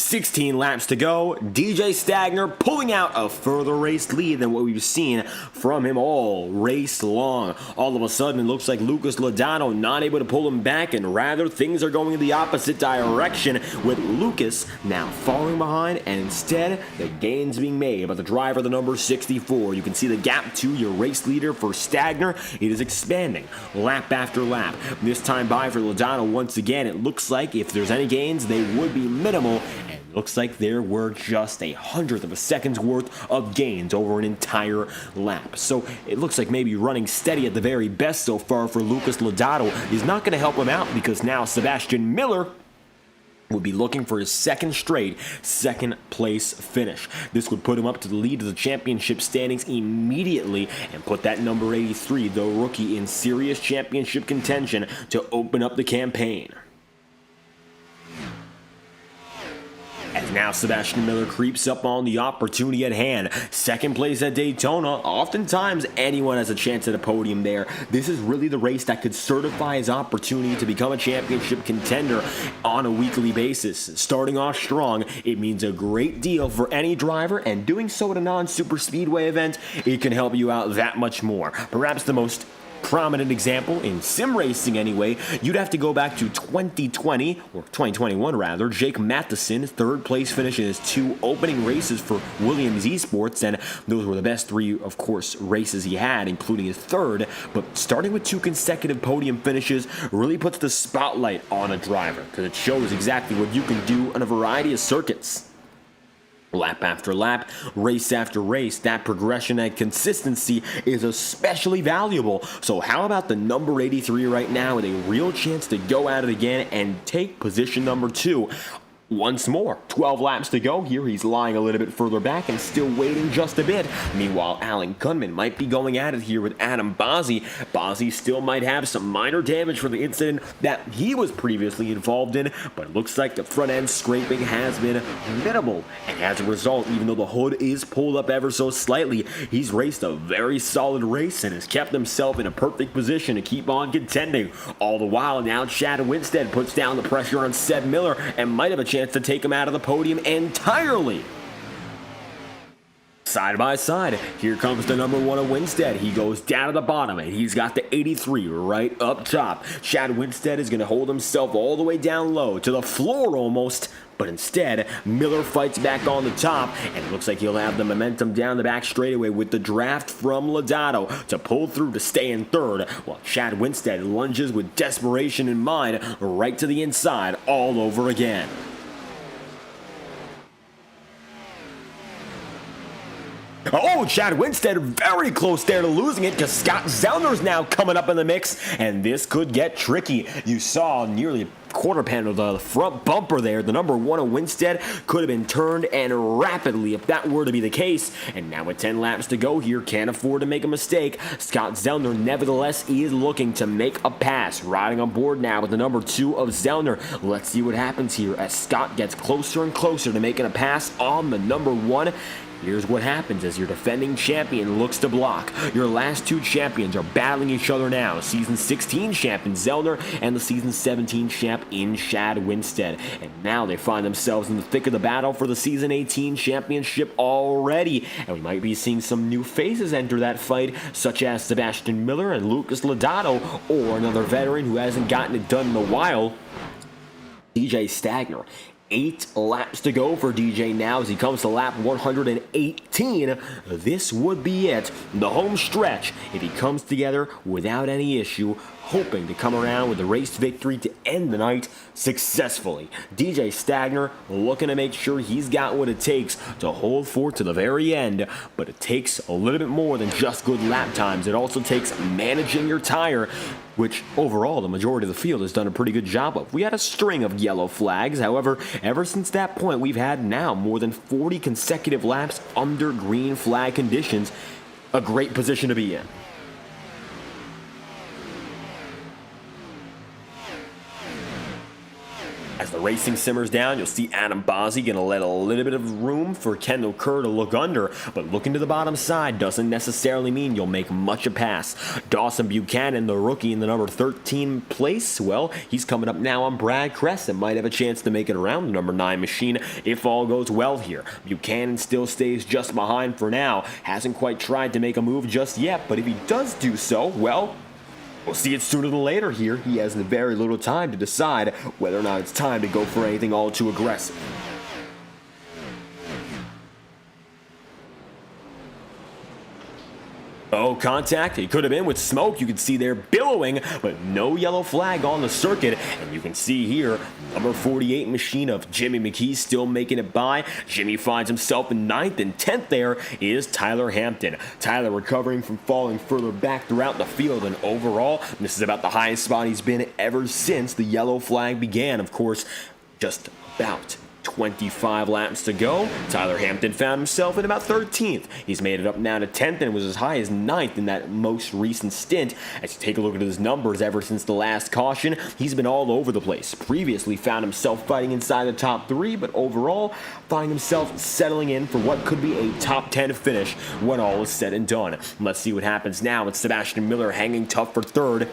16 laps to go. DJ Stagner pulling out a further race lead than what we've seen from him all race long. All of a sudden, it looks like Lucas Lodato not able to pull him back, and rather things are going in the opposite direction with Lucas now falling behind, and instead the gains being made by the driver, the number 64. You can see the gap to your race leader for Stagner. It is expanding lap after lap. This time by for Lodato once again. It looks like if there's any gains, they would be minimal, and it looks like there were just 1/100 of a second's worth of gains over an entire lap. So it looks like maybe running steady at the very best so far for Lucas Lodato is not going to help him out, because now Sebastian Miller would be looking for his second straight second place finish. This would put him up to the lead of the championship standings immediately and put that number 83, the rookie, in serious championship contention to open up the campaign. As now Sebastian Miller creeps up on the opportunity at hand. Second place at Daytona. Oftentimes anyone has a chance at a podium there. This is really the race that could certify his opportunity to become a championship contender on a weekly basis. Starting off strong, it means a great deal for any driver, and doing so at a non-superspeedway event, it can help you out that much more. Perhaps the most prominent example in sim racing anyway, you'd have to go back to 2020, or 2021 rather. Jake Matheson, third place finish in his 2 opening races for Williams Esports, and those were the best 3, of course, races he had, including his third. But starting with 2 consecutive podium finishes really puts the spotlight on a driver, because it shows exactly what you can do on a variety of circuits. Lap after lap, race after race, that progression and consistency is especially valuable. So how about the number 83 right now with a real chance to go at it again and take position number 2? Once more, 12 laps to go here. He's lying a little bit further back and still waiting just a bit. Meanwhile, Alan Gunman might be going at it here with Adam Bozzi. Bozzi still might have some minor damage from the incident that he was previously involved in, but it looks like the front end scraping has been minimal. And as a result, even though the hood is pulled up ever so slightly, he's raced a very solid race and has kept himself in a perfect position to keep on contending. All the while, now Chad Winstead puts down the pressure on Seb Miller and might have a chance to take him out of the podium entirely. Side by side, here comes the number 1 of Winstead. He goes down to the bottom, and he's got the 83 right up top. Chad Winstead is going to hold himself all the way down low, to the floor almost, but instead, Miller fights back on the top, and it looks like he'll have the momentum down the back straightaway with the draft from Lodato to pull through to stay in third, while Chad Winstead lunges with desperation in mind right to the inside all over again. Oh, Chad Winstead very close there to losing it, because Scott Zellner's now coming up in the mix, and this could get tricky. You saw nearly quarter panel, the front bumper there, the number 1 of Winstead could have been turned, and rapidly if that were to be the case. And now with 10 laps to go here, can't afford to make a mistake. Scott Zellner nevertheless is looking to make a pass, riding on board now with the number 2 of Zellner. Let's see what happens here as Scott gets closer and closer to making a pass on the number 1. Here's what happens as your defending champion looks to block. Your last 2 champions are battling each other now. Season 16 champion Zellner and the Season 17 champ in Chad Winstead. And now they find themselves in the thick of the battle for the Season 18 championship already. And we might be seeing some new faces enter that fight, such as Sebastian Miller and Lucas Lodato, or another veteran who hasn't gotten it done in a while, DJ Stagner. 8 laps to go for DJ now as he comes to lap 118. This would be it. The home stretch, if he comes together without any issue, hoping to come around with a race victory to end the night successfully. DJ Stagner looking to make sure he's got what it takes to hold forth to the very end, but it takes a little bit more than just good lap times. It also takes managing your tire, which overall the majority of the field has done a pretty good job of. We had a string of yellow flags, however, ever since that point we've had now more than 40 consecutive laps under green flag conditions. A great position to be in. As the The racing simmers down. You'll see Adam Bozzi going to let a little bit of room for Kendall Kerr to look under, but looking to the bottom side doesn't necessarily mean you'll make much a pass. Dawson Buchanan, the rookie in the number 13 place, well, he's coming up now on Brad Kress and might have a chance to make it around the number 9 machine if all goes well here. Buchanan still stays just behind for now. Hasn't quite tried to make a move just yet, but if he does do so, well, we'll see it sooner than later here. He has very little time to decide whether or not it's time to go for anything all too aggressive. Oh, contact. It could have been with smoke. You can see there billowing, but no yellow flag on the circuit. And you can see here, number 48 machine of Jimmy McKee still making it by. Jimmy finds himself in 9th, and 10th there is Tyler Hampton. Tyler recovering from falling further back throughout the field, and overall, this is about the highest spot he's been ever since the yellow flag began. Of course, just about 25 laps to go. Tyler Hampton found himself in about 13th. He's made it up now to 10th and was as high as 9th in that most recent stint. As you take a look at his numbers ever since the last caution, he's been all over the place. Previously found himself fighting inside the top 3, but overall finding himself settling in for what could be a top 10 finish when all is said and done. Let's see what happens now with Sebastian Miller hanging tough for 3rd.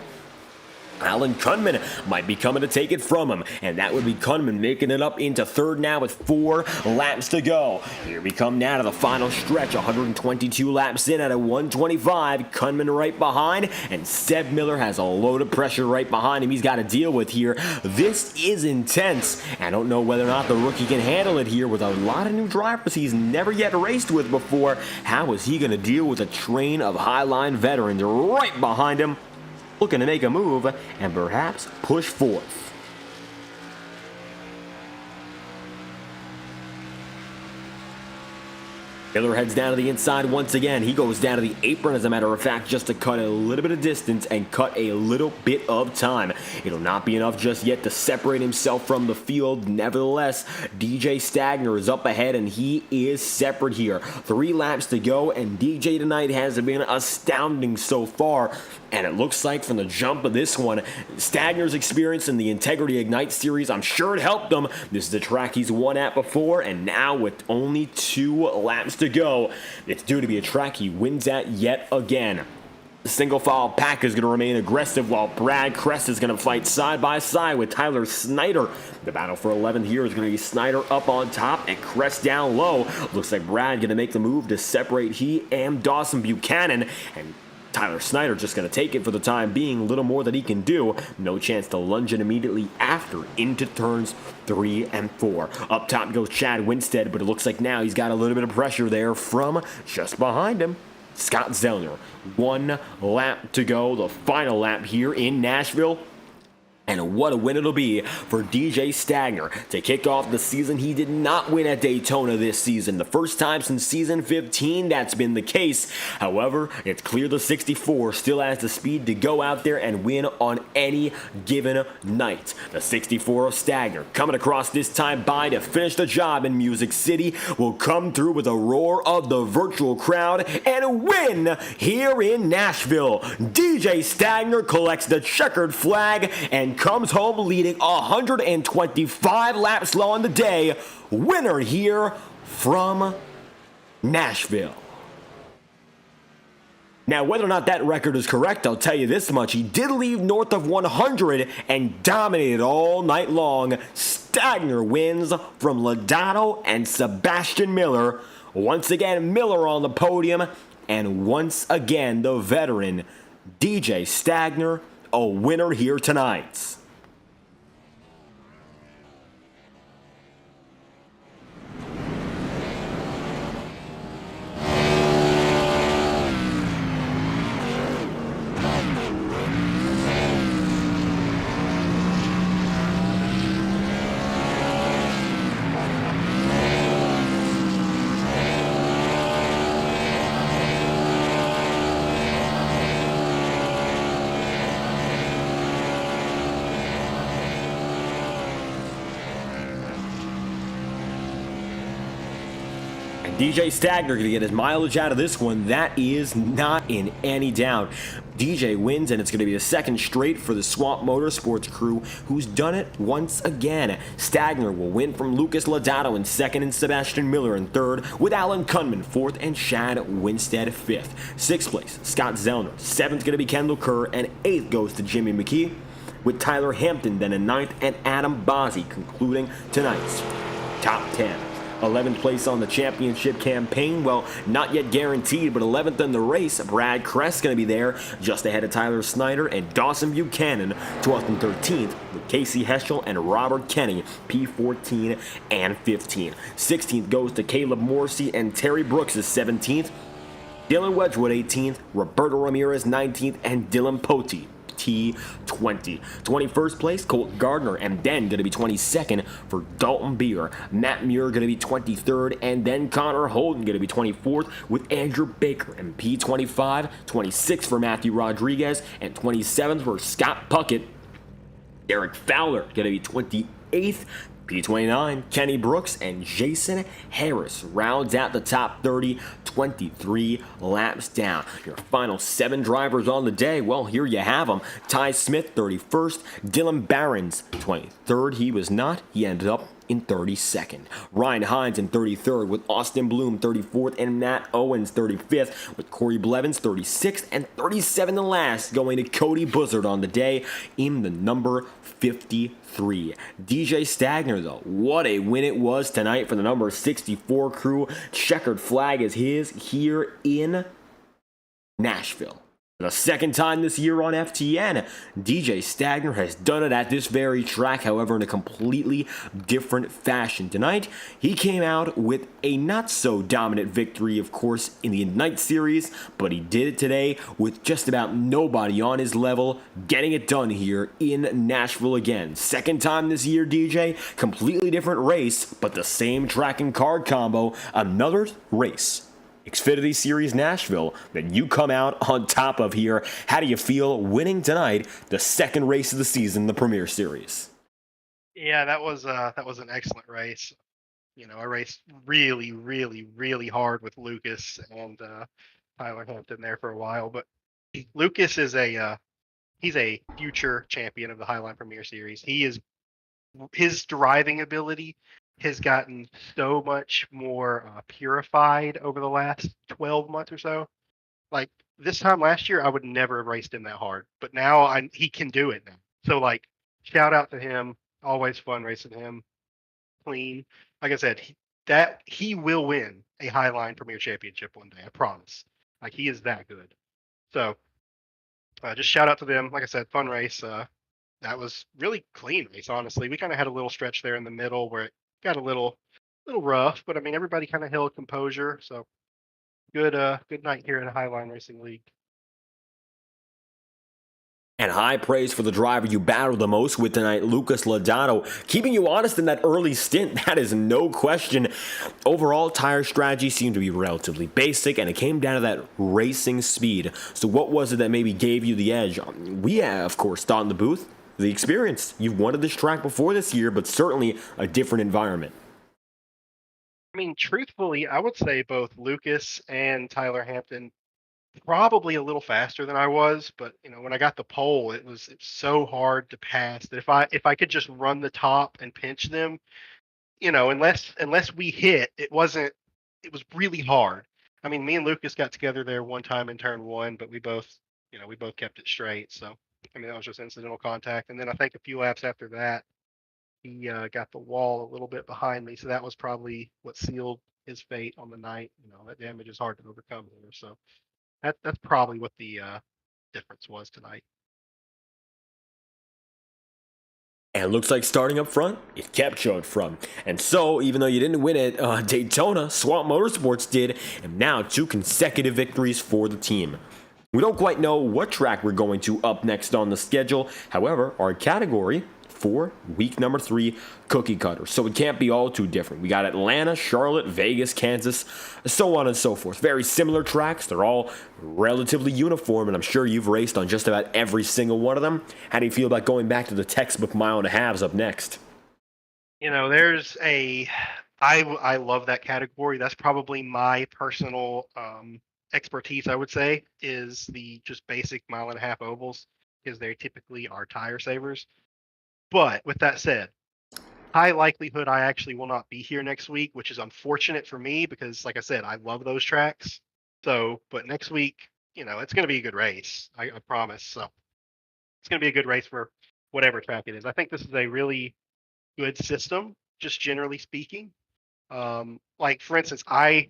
Alan Kunman might be coming to take it from him, and that would be Kunman making it up into 3rd now with 4 laps to go. Here we come now to the final stretch, 122 laps in at a 125. Kunman right behind, and Seb Miller has a load of pressure right behind him he's got to deal with here. This is intense. I don't know whether or not the rookie can handle it here with a lot of new drivers he's never yet raced with before. How is he going to deal with a train of Highline veterans right behind him, looking to make a move and perhaps push forth? Miller heads down to the inside once again. He goes down to the apron, as a matter of fact, just to cut a little bit of distance and cut a little bit of time. It'll not be enough just yet to separate himself from the field. Nevertheless, DJ Stagner is up ahead, and he is separate here. 3 laps to go, and DJ tonight has been astounding so far. And it looks like from the jump of this one, Stagner's experience in the Integrity Ignite series, I'm sure it helped him. This is a track he's won at before, and now with only 2 laps to go, it's due to be a track he wins at yet again. The single file pack is going to remain aggressive, while Brad Kress is going to fight side by side with Tyler Snyder. The battle for 11th here is going to be Snyder up on top and Kress down low. Looks like Brad going to make the move to separate he and Dawson Buchanan, and Tyler Snyder just going to take it for the time being. Little more that he can do. No chance to lunge it immediately after into turns 3 and 4. Up top goes Chad Winstead, but it looks like now he's got a little bit of pressure there from just behind him, Scott Zellner. 1 lap to go, the final lap here in Nashville. And what a win it'll be for DJ Stagner to kick off the season. He did not win at Daytona this season. The first time since season 15 that's been the case. However, it's clear the 64 still has the speed to go out there and win on any given night. The 64 of Stagner coming across this time by to finish the job in Music City will come through with a roar of the virtual crowd and win here in Nashville. DJ Stagner collects the checkered flag and comes home leading 125 laps on the day. Winner here from Nashville. Now, whether or not that record is correct, I'll tell you this much. He did leave north of 100 and dominated all night long. Stagner wins from Lodato and Sebastian Miller. Once again, Miller on the podium. And once again, the veteran DJ Stagner, a winner here tonight. DJ Stagner going to get his mileage out of this one. That is not in any doubt. DJ wins, and it's going to be the second straight for the Swamp Motorsports crew, who's done it once again. Stagner will win from Lucas Lodato in second and Sebastian Miller in third, with Alan Kunman fourth and Chad Winstead fifth. Sixth place, Scott Zellner. Seventh going to be Kendall Kerr, and eighth goes to Jimmy McKee, with Tyler Hampton then in ninth, and Adam Bozzi concluding tonight's top 10. 11th place on the championship campaign, well, not yet guaranteed, but 11th in the race. Brad Kress going to be there, just ahead of Tyler Snyder and Dawson Buchanan. 12th and 13th with Casey Heschel and Robert Kenny, P14 and 15. 16th goes to Caleb Morrissey, and Terry Brooks is 17th. Dylan Wedgwood 18th, Roberto Ramirez 19th, and Dylan Potey T20. 21st place, Colt Gardner, and then going to be 22nd for Dalton Beer. Matt Muir going to be 23rd, and then Connor Holden going to be 24th with Andrew Baker and P25. 26th for Matthew Rodriguez, and 27th for Scott Puckett. Derek Fowler going to be 28th. P29, Kenny Brooks, and Jason Harris rounds out the top 30, 23 laps down. Your final 7 drivers on the day, well, here you have them. Ty Smith, 31st. Dylan Barons, 23rd. He was not. He ended up in 32nd. Ryan Hines in 33rd, with Austin Bloom 34th, and Matt Owens 35th, with Corey Blevins 36th, and 37 the last, going to Cody Buzzard on the day in the number 53. DJ Stagner, though, what a win it was tonight for the number 64 crew. Checkered flag is his here in Nashville. The second time this year on FTN, DJ Stagner has done it at this very track, however, in a completely different fashion. Tonight, he came out with a not-so-dominant victory, of course, in the Ignite Series, but he did it today with just about nobody on his level, getting it done here in Nashville again. Second time this year, DJ, completely different race, but the same track and card combo, another race. Xfinity Series Nashville that you come out on top of here. How do you feel winning tonight, the second race of the season, the Premier Series? Yeah, that was an excellent race. You know, I raced really, really, really hard with Lucas and Tyler Hampton there for a while, but Lucas is he's a future champion of the Highline Premier Series. His driving ability has gotten so much more purified over the last 12 months or so. Like this time last year, I would never have raced him that hard, but now he can do it now. So like, shout out to him. Always fun racing him. Clean. Like I said, he will win a Highline Premier Championship one day. I promise. Like he is that good. So just shout out to them. Like I said, fun race. That was really clean race. Honestly, we kind of had a little stretch there in the middle where it got a little rough, but I mean everybody kind of held composure. So good night here in the Highline Racing League. And high praise for the driver you battled the most with tonight, Lucas Lodato, keeping you honest in that early stint. That is no question. Overall, tire strategy seemed to be relatively basic, and it came down to that racing speed. So what was it that maybe gave you the edge? We, of course, thought in the booth, the experience. You've wanted this track before this year, but certainly a different environment. I mean, truthfully, I would say both Lucas and Tyler Hampton probably a little faster than I was, but you know, when I got the pole, it was so hard to pass that if I could just run the top and pinch them, you know, unless we hit, it was really hard. I mean, me and Lucas got together there one time in turn one, but we both kept it straight. So I mean, that was just incidental contact. And then I think a few laps after that, he got the wall a little bit behind me. So that was probably what sealed his fate on the night. You know, that damage is hard to overcome here. So that's probably what the difference was tonight. And it looks like starting up front, it kept showing from. And so, even though you didn't win it, Daytona, Swamp Motorsports did, and now 2 consecutive victories for the team. We don't quite know what track we're going to up next on the schedule. However, our category for week number 3, cookie cutter. So it can't be all too different. We got Atlanta, Charlotte, Vegas, Kansas, so on and so forth. Very similar tracks. They're all relatively uniform, and I'm sure you've raced on just about every single one of them. How do you feel about going back to the textbook mile and a halves up next? You know, I love that category. That's probably my personal expertise, I would say, is the just basic 1.5 ovals, because they typically are tire savers. But with that said, high likelihood I actually will not be here next week, which is unfortunate for me because, like I said, I love those tracks. So, but next week, it's going to be a good race. I promise. So it's going to be a good race for whatever track it is. I think this is a really good system, just generally speaking. Like for instance, I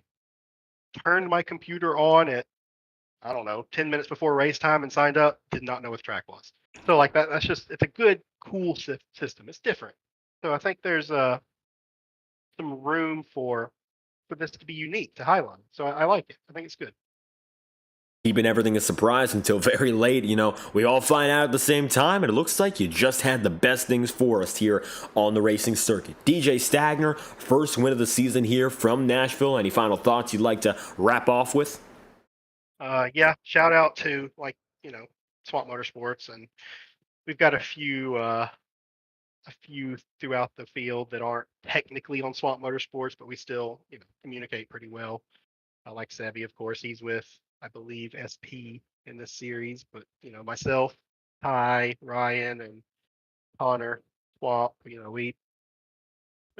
turned my computer on at, I don't know, 10 minutes before race time and signed up. Did not know what the track was. So like that's just, it's a good, cool system. It's different. So I think there's some room for this to be unique to Highline. So I like it. I think it's good. Keeping everything a surprise until very late. We all find out at the same time, and it looks like you just had the best things for us here on the racing circuit. DJ Stagner, first win of the season here from Nashville. Any final thoughts you'd like to wrap off with? Yeah, shout out to Swamp Motorsports, and we've got a few throughout the field that aren't technically on Swamp Motorsports, but we still communicate pretty well. Like Sevy, of course, he's with, I believe, SP in this series, but myself, Ty, Ryan, and Connor, Swamp, we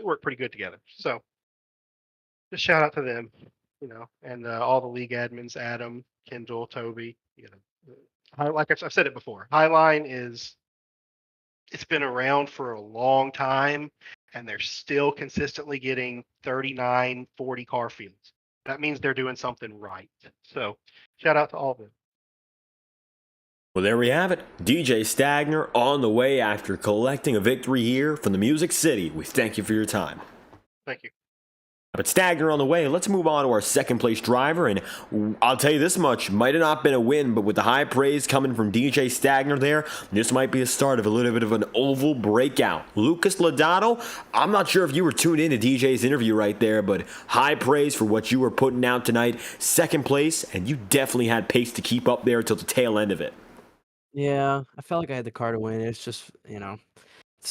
work pretty good together. So just shout out to them, and all the league admins, Adam, Kendall, Toby. Like I've said it before, Highline it's been around for a long time, and they're still consistently getting 39, 40 car fields. That means they're doing something right. So shout out to all of them. Well, there we have it. DJ Stagner on the way after collecting a victory here from the Music City. We thank you for your time. Thank you. But Stagner on the way. Let's move on to our second place driver. And I'll tell you this much, might have not been a win, but with the high praise coming from DJ Stagner there, this might be a start of a little bit of an oval breakout. Lucas Lodato, I'm not sure if you were tuned in to DJ's interview right there, but high praise for what you were putting out tonight. Second place, and you definitely had pace to keep up there until the tail end of it. Yeah, I felt like I had the car to win. It's just,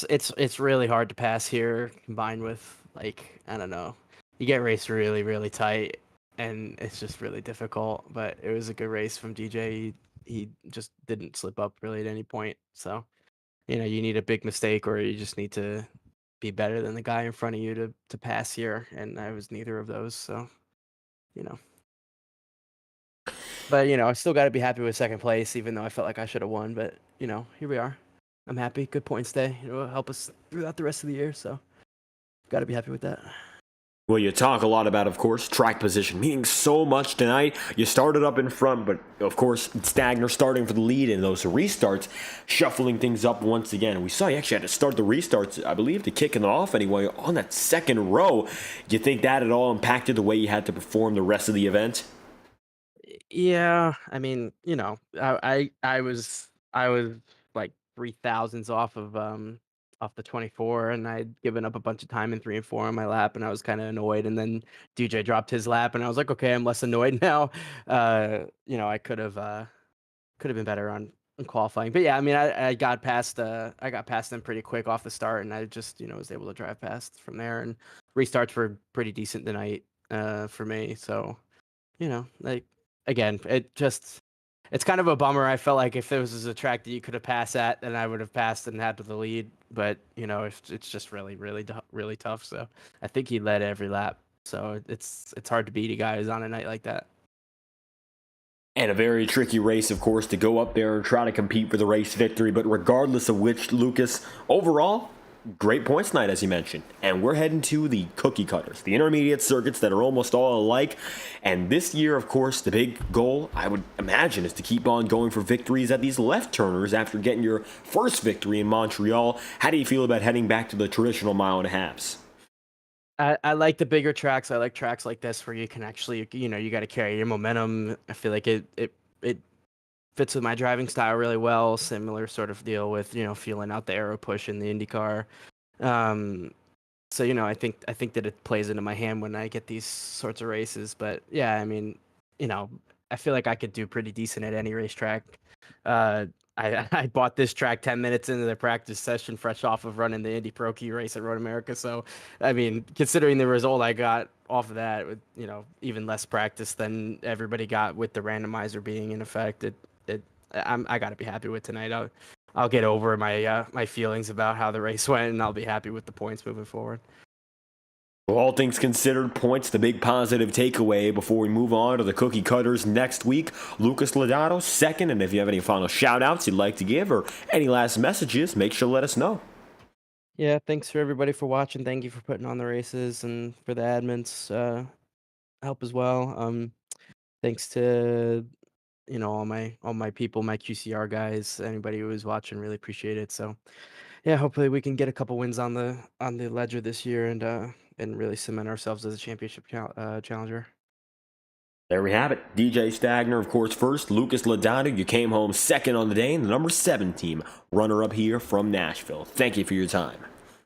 it's really hard to pass here, combined with, like, I don't know. You get raced really, really tight, and it's just really difficult. But it was a good race from DJ. He just didn't slip up really at any point. So, you need a big mistake, or you just need to be better than the guy in front of you to pass here. And I was neither of those. So, But, I still got to be happy with second place, even though I felt like I should have won. But, here we are. I'm happy. Good points day. It'll help us throughout the rest of the year. So, got to be happy with that. Well, you talk a lot about, of course, track position, meaning so much tonight. You started up in front, but, of course, Stagner starting for the lead and those restarts, shuffling things up once again. We saw you actually had to start the restarts, I believe, to kick it off anyway, on that second row. Do you think that at all impacted the way you had to perform the rest of the event? Yeah, I mean, I was like 3,000s off the 24, and I'd given up a bunch of time in 3 and 4 on my lap, and I was kind of annoyed. And then DJ dropped his lap, and I was like, okay, I'm less annoyed now. I could have been better on qualifying, but yeah, I mean, I got past them pretty quick off the start, and I just was able to drive past from there. And restarts were pretty decent tonight for me, so like. Again, it's kind of a bummer. I felt like if there was a track that you could have passed at, then I would have passed and had the lead. But it's just really, really, really tough. So I think he led every lap. So it's hard to beat a guy who's on a night like that. And a very tricky race, of course, to go up there and try to compete for the race victory. But regardless of which, Lucas, overall, great points tonight, as you mentioned. And we're heading to the cookie cutters, the intermediate circuits that are almost all alike. And this year, of course, the big goal, I would imagine, is to keep on going for victories at these left turners after getting your first victory in Montreal. How do you feel about heading back to the traditional mile and a halves? I like the bigger tracks. I like tracks like this where you can actually, you got to carry your momentum. I feel like it fits with my driving style really well. Similar sort of deal with, feeling out the aero push in the IndyCar. So, I think that it plays into my hand when I get these sorts of races. But yeah, I mean, I feel like I could do pretty decent at any racetrack. I bought this track 10 minutes into the practice session, fresh off of running the Indy Pro Key race at Road America. So, I mean, considering the result I got, off of that, with even less practice than everybody got with the randomizer being in effect, I got to be happy with tonight. I'll get over my feelings about how the race went, and I'll be happy with the points moving forward. Well, all things considered, points the big positive takeaway before we move on to the cookie cutters next week. Lucas Lodato, second, and if you have any final shout-outs you'd like to give or any last messages, make sure to let us know. Yeah, thanks for everybody for watching. Thank you for putting on the races and for the admins help as well. Thanks to all my people, my QCR guys, anybody who was watching, really appreciate it. So yeah, hopefully we can get a couple wins on the ledger this year and really cement ourselves as a championship challenger. There we have it. DJ Stagner, of course, first. Lucas Lodato, you came home second on the day in the number 7 team, runner-up here from Nashville. Thank you for your time.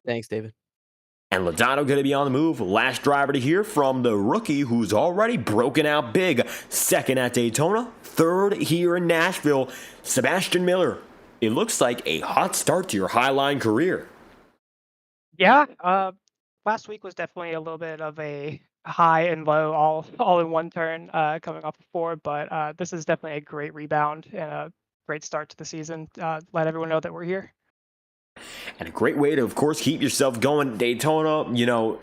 Thanks, David. And Lodato going to be on the move. Last driver to hear from the rookie who's already broken out big. Second at Daytona, third here in Nashville, Sebastian Miller. It looks like a hot start to your Highline career. Yeah, last week was definitely a little bit of a high and low all in one turn coming off of 4, but this is definitely a great rebound and a great start to the season. Let everyone know that we're here. And a great way to, of course, keep yourself going. Daytona,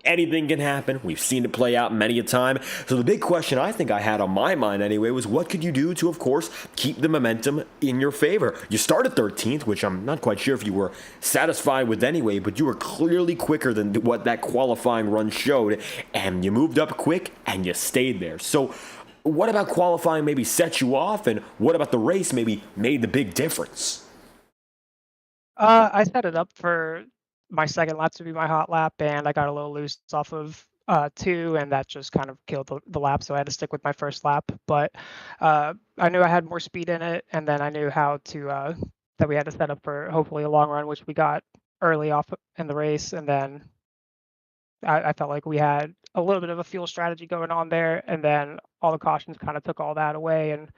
anything can happen. We've seen it play out many a time. So the big question I think I had on my mind anyway was what could you do to, of course, keep the momentum in your favor? You started 13th, which I'm not quite sure if you were satisfied with anyway, but you were clearly quicker than what that qualifying run showed, and you moved up quick and you stayed there. So what about qualifying maybe set you off, and what about the race maybe made the big difference? I set it up for my second lap to be my hot lap, and I got a little loose off of 2, and that just kind of killed the lap, so I had to stick with my first lap. But I knew I had more speed in it, and then I knew how to that we had to set up for hopefully a long run, which we got early off in the race, and then I felt like we had a little bit of a fuel strategy going on there, and then all the cautions kind of took all that away, and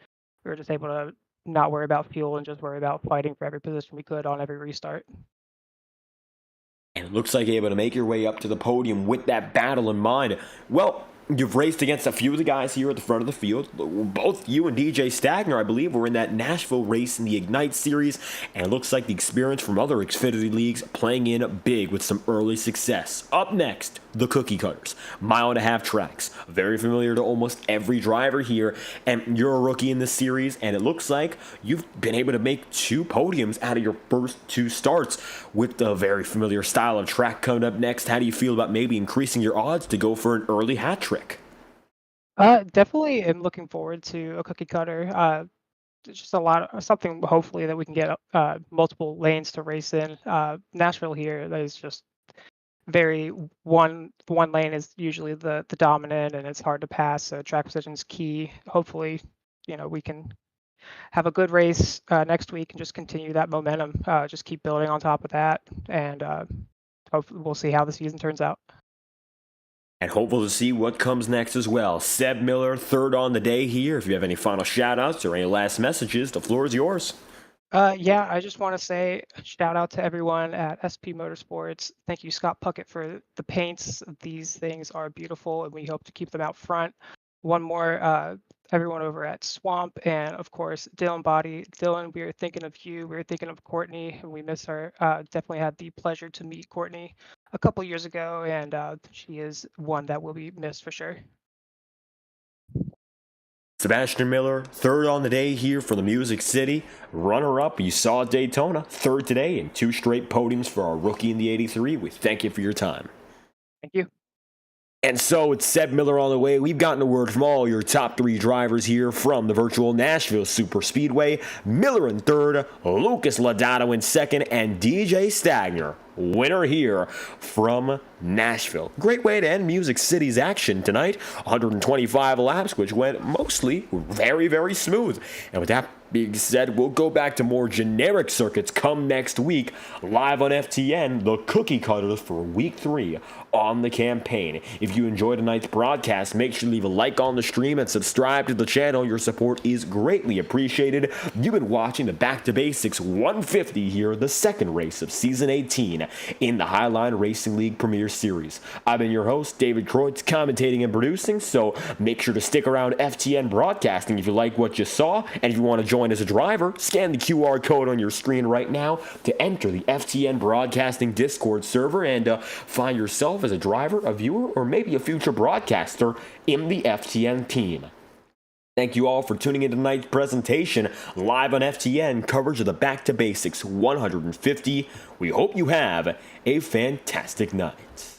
we were just able to not worry about fuel and just worry about fighting for every position we could on every restart. And it looks like you're able to make your way up to the podium with that battle in mind. Well, you've raced against a few of the guys here at the front of the field. Both you and DJ Stagner, I believe, were in that Nashville race in the Ignite Series, and it looks like the experience from other Xfinity leagues playing in big with some early success. Up next, the cookie cutters. 1.5-mile tracks. Very familiar to almost every driver here, and you're a rookie in this series, and it looks like you've been able to make 2 podiums out of your first 2 starts with the very familiar style of track coming up next. How do you feel about maybe increasing your odds to go for an early hat trick? Definitely am looking forward to a cookie cutter. It's just something hopefully that we can get multiple lanes to race in. Nashville here is just very one lane is usually the dominant, and it's hard to pass. So track position is key. Hopefully, we can have a good race next week and just continue that momentum. Just keep building on top of that, and hopefully we'll see how the season turns out. And hopeful to see what comes next as well. Seb Miller, third on the day here. If you have any final shout-outs or any last messages, the floor is yours. Yeah, I just want to say shout out to everyone at SP Motorsports. Thank you, Scott Puckett, for the paints. These things are beautiful, and we hope to keep them out front. One more, everyone over at Swamp, and of course, Dylan Body. Dylan, we are thinking of you. We are thinking of Courtney, and we miss her. Definitely had the pleasure to meet Courtney a couple years ago, and she is one that will be missed for sure. Sebastian Miller, third on the day here for the Music City. Runner-up, you saw at Daytona. Third today, and 2 straight podiums for our rookie in the 83. We thank you for your time. Thank you. And so it's Seb Miller on the way. We've gotten a word from all your top 3 drivers here from the virtual Nashville Superspeedway. Miller in third, Lucas Lodato in second, and DJ Stagner, winner here from Nashville. Great way to end Music City's action tonight. 125 laps, which went mostly very, very smooth. And with that being said, we'll go back to more generic circuits come next week. Live on FTN, the cookie cutters for week 3 on the campaign. If you enjoyed tonight's broadcast, make sure to leave a like on the stream and subscribe to the channel. Your support is greatly appreciated. You've been watching the Back2Basics 150 here, the second race of Season 18 in the Highline Racing League Premier Series. I've been your host, David Kreutz, commentating and producing, so make sure to stick around FTN Broadcasting if you like what you saw, and if you want to join as a driver, scan the QR code on your screen right now to enter the FTN Broadcasting Discord server and find yourself as a driver, a viewer, or maybe a future broadcaster in the FTN team. Thank you all for tuning in to tonight's presentation live on FTN, coverage of the Back2Basics 150. We hope you have a fantastic night.